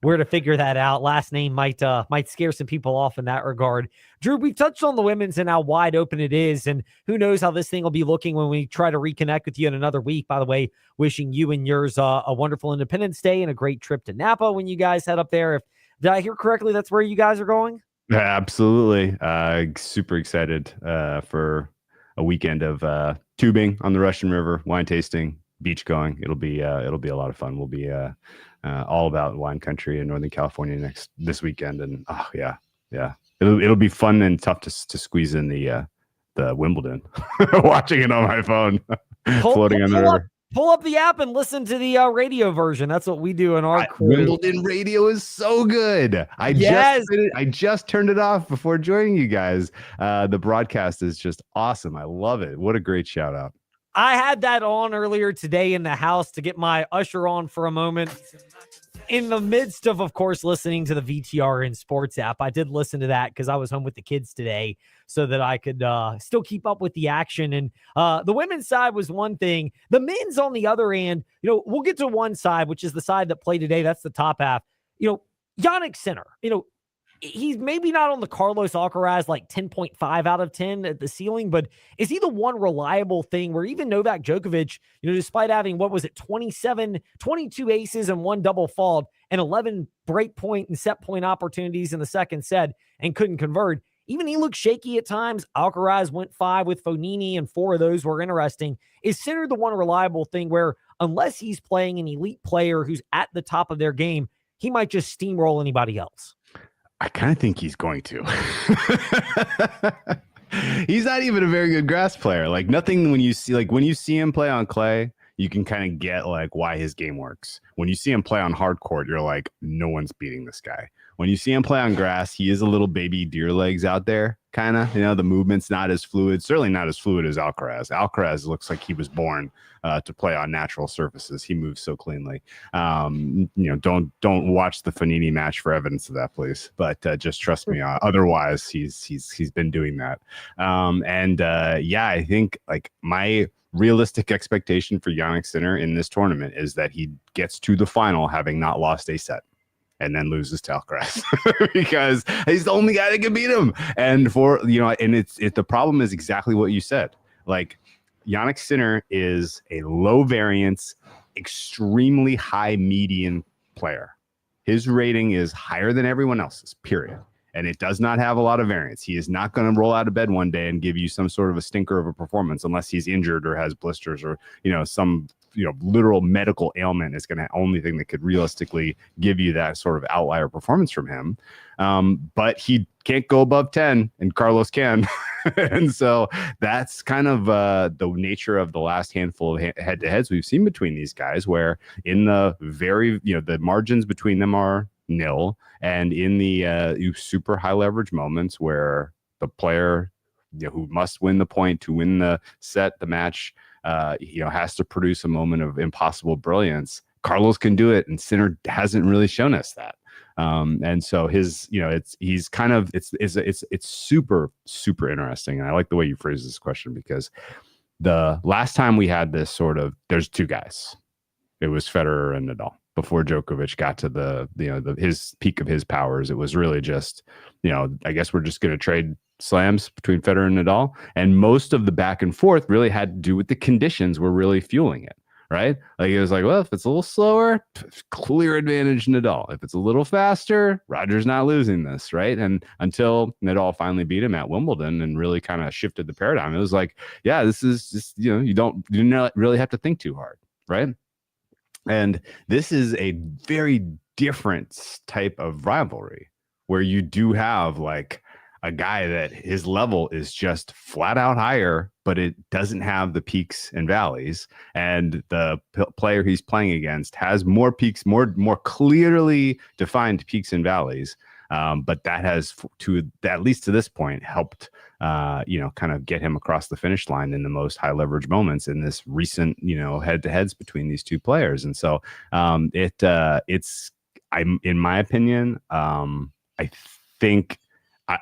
where to figure that out. Last name might scare some people off in that regard. Drew, we've touched on the women's and how wide open it is, and who knows how this thing will be looking when we try to reconnect with you in another week. By the way, wishing you and yours a wonderful Independence Day and a great trip to Napa when you guys head up there. Did I hear correctly? That's where you guys are going? Yeah, absolutely. Super excited for a weekend of tubing on the Russian River, wine tasting, beach going. It'll be a lot of fun. We'll be all about wine country in Northern California this weekend, and it'll be fun and tough to squeeze in the Wimbledon. Watching it on my phone, floating on the river. Pull up the app and listen to the radio version. That's what we do in our crew. Wimbledon radio is so good. I just turned it off before joining you guys. The broadcast is just awesome. I love it. What a great shout out. I had that on earlier today in the house to get my usher on for a moment. In the midst of course, listening to the VTRN Sports app. I did listen to that because I was home with the kids today so that I could still keep up with the action. And the women's side was one thing. The men's on the other end, we'll get to one side, which is the side that played today. That's the top half. Jannik Sinner, he's maybe not on the Carlos Alcaraz like 10.5 out of 10 at the ceiling, but is he the one reliable thing where even Novak Djokovic, despite having, 22 aces and 1 double fault and 11 break point and set point opportunities in the second set and couldn't convert, even he looked shaky at times. Alcaraz went 5 with Fognini and 4 of those were interesting. Is Sinner the one reliable thing where unless he's playing an elite player who's at the top of their game, he might just steamroll anybody else? I kind of think he's going to. He's not even a very good grass player. Like nothing when you see him play on clay, you can kind of get like why his game works. When you see him play on hard court, you're like, no one's beating this guy. When you see him play on grass, he is a little baby deer legs out there, kind of. The movement's not as fluid, certainly not as fluid as Alcaraz. Alcaraz looks like he was born to play on natural surfaces. He moves so cleanly. Don't watch the Fognini match for evidence of that, please. But just trust me. Otherwise, he's been doing that. I think like my realistic expectation for Jannik Sinner in this tournament is that he gets to the final having not lost a set and then loses to Alcaraz because he's the only guy that can beat him. And the problem is exactly what you said. Like Jannik Sinner is a low variance, extremely high median player. His rating is higher than everyone else's, period. And it does not have a lot of variance. He is not going to roll out of bed one day and give you some sort of a stinker of a performance unless he's injured or has blisters or, some literal medical ailment is going to only thing that could realistically give you that sort of outlier performance from him. But he can't go above 10 and Carlos can. And so that's kind of the nature of the last handful of head-to-heads we've seen between these guys, where in the very, the margins between them are nil. And in the super high leverage moments where the player who must win the point to win the set, the match, has to produce a moment of impossible brilliance, Carlos can do it, and Sinner hasn't really shown us that. And so his, he's kind of, it's super, super interesting. And I like the way you phrase this question, because the last time we had this there's two guys. It was Federer and Nadal. Before Djokovic got to his peak of his powers, it was really just, I guess we're just going to trade slams between Federer and Nadal. And most of the back and forth really had to do with the conditions were really fueling it, right? Like it was like, well, if it's a little slower, clear advantage Nadal. If it's a little faster, Roger's not losing this, right? And until Nadal finally beat him at Wimbledon and really kind of shifted the paradigm, it was like, yeah, this is just, you do not really have to think too hard, right? And this is a very different type of rivalry where you do have like a guy that his level is just flat out higher, but it doesn't have the peaks and valleys. And the player he's playing against has more peaks, more clearly defined peaks and valleys. But that has, at least to this point, helped kind of get him across the finish line in the most high leverage moments in this recent, head to heads between these two players. And so in my opinion, I think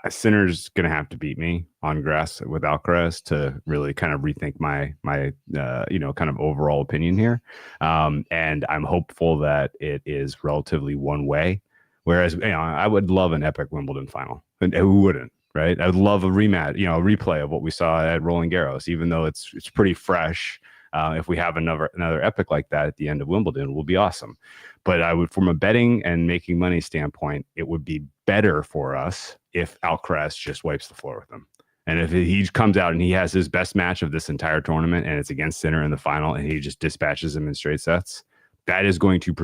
Sinner's going to have to beat me on grass with Alcaraz to really kind of rethink my kind of overall opinion here. And I'm hopeful that it is relatively one way. Whereas, I would love an epic Wimbledon final. And who wouldn't, right? I would love a rematch, a replay of what we saw at Roland Garros, even though it's pretty fresh. If we have another epic like that at the end of Wimbledon, it will be awesome. But I would, from a betting and making money standpoint, it would be better for us if Alcaraz just wipes the floor with him. And if he comes out and he has his best match of this entire tournament and it's against Sinner in the final and he just dispatches him in straight sets, that is going to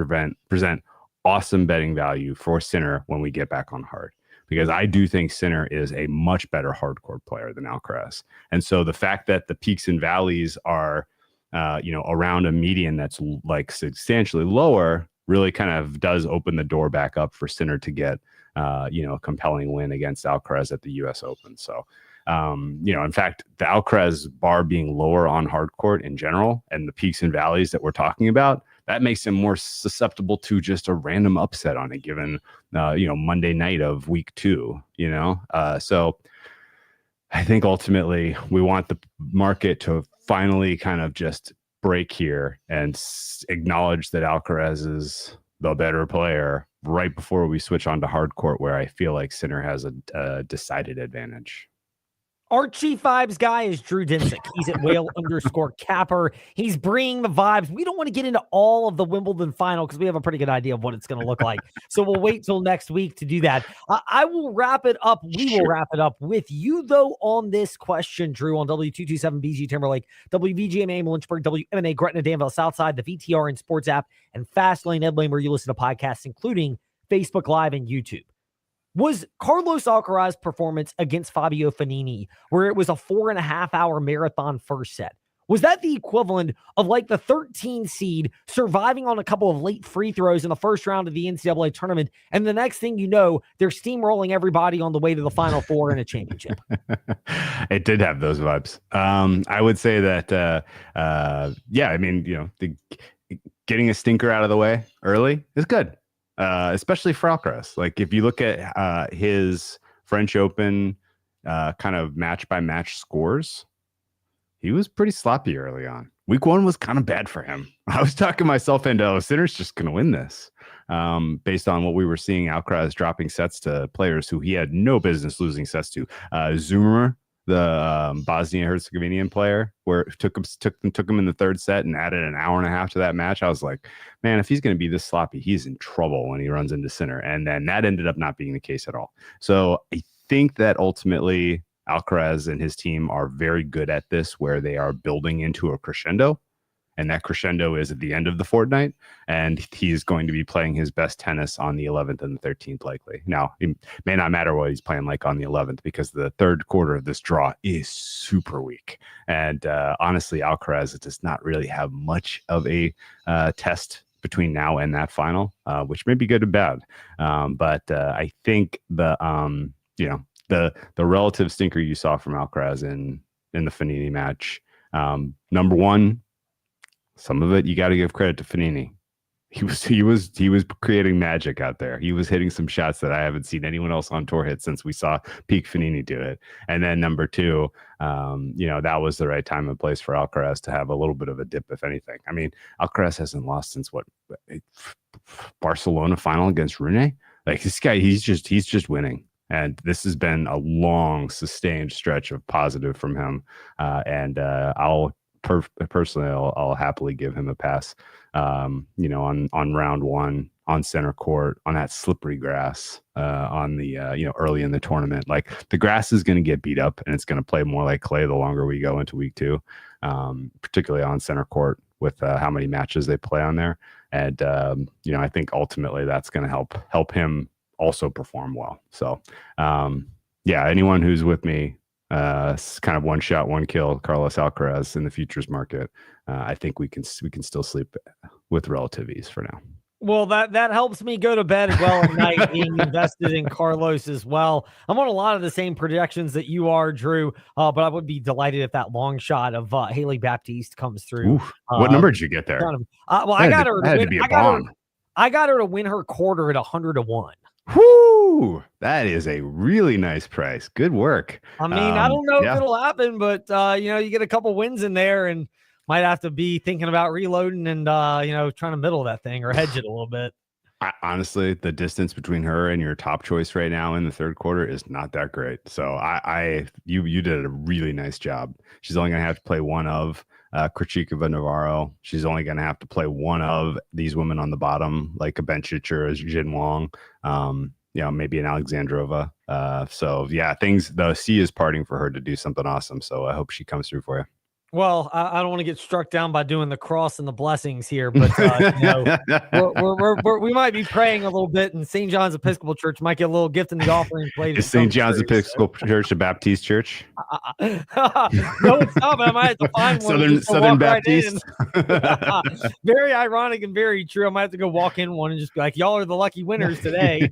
present awesome betting value for Sinner when we get back on hard. Because I do think Sinner is a much better hardcourt player than Alcaraz. And so the fact that the peaks and valleys are, around a median that's like substantially lower really kind of does open the door back up for Sinner to get, a compelling win against Alcaraz at the U.S. Open. So, in fact, the Alcaraz bar being lower on hardcourt in general and the peaks and valleys that we're talking about, that makes him more susceptible to just a random upset on a given, Monday night of week 2, So I think ultimately we want the market to finally kind of just break here and acknowledge that Alcaraz is the better player right before we switch on to hardcourt, where I feel like Sinner has a decided advantage. Our Chief Vibes guy is Drew Dinsick. He's at whale_capper. He's bringing the vibes. We don't want to get into all of the Wimbledon final because we have a pretty good idea of what it's going to look like. So we'll wait till next week to do that. I will wrap it up. We will wrap it up with you, though, on this question, Drew, on W227 BG Timberlake, WVGMA Lynchburg, WMNA Gretna Danville Southside, the VTR and Sports app, and Fastlane Ed Lane, where you listen to podcasts, including Facebook Live and YouTube. Was Carlos Alcaraz's performance against Fabio Fognini, where it was a 4.5-hour marathon first set, was that the equivalent of like the 13 seed surviving on a couple of late free throws in the first round of the NCAA tournament, and the next thing you know, they're steamrolling everybody on the way to the Final Four in a championship? It did have those vibes. I would say that, getting a stinker out of the way early is good. Especially for Alcaraz. Like if you look at his French Open kind of match by match scores, he was pretty sloppy early on. Week 1 was kind of bad for him. I was talking myself into, Sinner's just going to win this based on what we were seeing Alcaraz dropping sets to players who he had no business losing sets to. Zoomer, the Bosnia-Herzegovinian player, where it took him in the third set and added an hour and a half to that match. I was like, man, if he's going to be this sloppy, he's in trouble when he runs into Sinner. And then that ended up not being the case at all. So I think that ultimately Alcaraz and his team are very good at this, where they are building into a crescendo. And that crescendo is at the end of the fortnight, and he's going to be playing his best tennis on the 11th and the 13th likely. Now, it may not matter what he's playing like on the 11th, because the third quarter of this draw is super weak. And honestly, Alcaraz does not really have much of a test between now and that final, which may be good or bad. But I think the relative stinker you saw from Alcaraz in the Fognini match, number one, some of it you got to give credit to Fognini. He was creating magic out there. He was hitting some shots that I haven't seen anyone else on tour hit since we saw Peak Fanini do it. And then number two, that was the right time and place for Alcaraz to have a little bit of a dip, if anything. I mean, Alcaraz hasn't lost since Barcelona final against Rune. Like this guy, he's just winning. And this has been a long, sustained stretch of positive from him. I'll happily give him a pass. On round one, on center court, on that slippery grass, on the early in the tournament. Like the grass is going to get beat up, and it's going to play more like clay the longer we go into week two, particularly on center court with how many matches they play on there. And I think ultimately that's going to help him also perform well. So anyone who's with me, kind of one shot, one kill, Carlos Alcaraz in the futures market, I think we can still sleep with relative ease for now. Well, that helps me go to bed well at night, being invested in Carlos as well. I'm on a lot of the same projections that you are, Drew, but I would be delighted if that long shot of Haley Baptiste comes through. Oof, what number did you get there? I got her to win her quarter at 100-1. Whoo! That is a really nice price. Good work. I mean, I don't know if it'll happen, but you get a couple wins in there and might have to be thinking about reloading and trying to middle that thing or hedge it a little bit. Honestly, the distance between her and your top choice right now in the third quarter is not that great. So you did a really nice job. She's only going to have to play one of Krejcikova Navarro. She's only going to have to play one of these women on the bottom, like a Bencic or a Jin Wong, maybe an Alexandrova. The sea is parting for her to do something awesome. So I hope she comes through for you. Well, I don't want to get struck down by doing the cross and the blessings here, but we might be praying a little bit, and St. John's Episcopal Church might get a little gift in the offering plate. Is St. John's Episcopal Church a Baptist church? No, it's not, but I might have to find one. Southern Baptist. Right, very ironic and very true. I might have to go walk in one and just be like, y'all are the lucky winners today.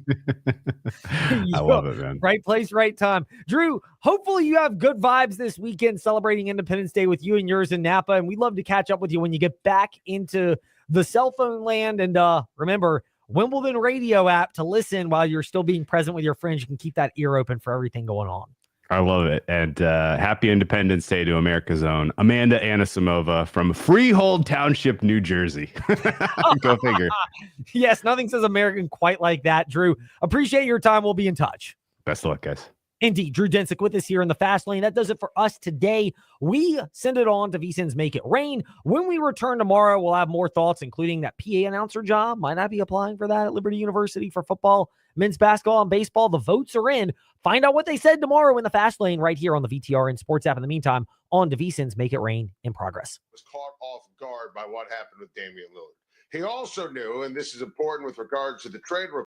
I love it, man. Right place, right time. Drew, hopefully you have good vibes this weekend celebrating Independence Day with you and yours in Napa, and we'd love to catch up with you when you get back into the cell phone land. And remember, Wimbledon radio app to listen while you're still being present with your friends. You can keep that ear open for everything going on. I love it. And happy Independence Day to America's own Amanda Anisimova from Freehold Township, New Jersey. Go figure. Yes, nothing says American quite like that, Drew. Appreciate your time. We'll be in touch. Best of luck, guys. Indeed, Drew Dinsick with us here in the Fast Lane. That does it for us today. We send it on to VSiN's Make It Rain. When we return tomorrow, we'll have more thoughts, including that PA announcer job. Might not be applying for that at Liberty University for football, men's basketball, and baseball. The votes are in. Find out what they said tomorrow in the Fast Lane right here on the VTRN Sports app. In the meantime, on to VSiN's Make It Rain in progress. Was caught off guard by what happened with Damian Lillard. He also knew, and this is important with regards to the trade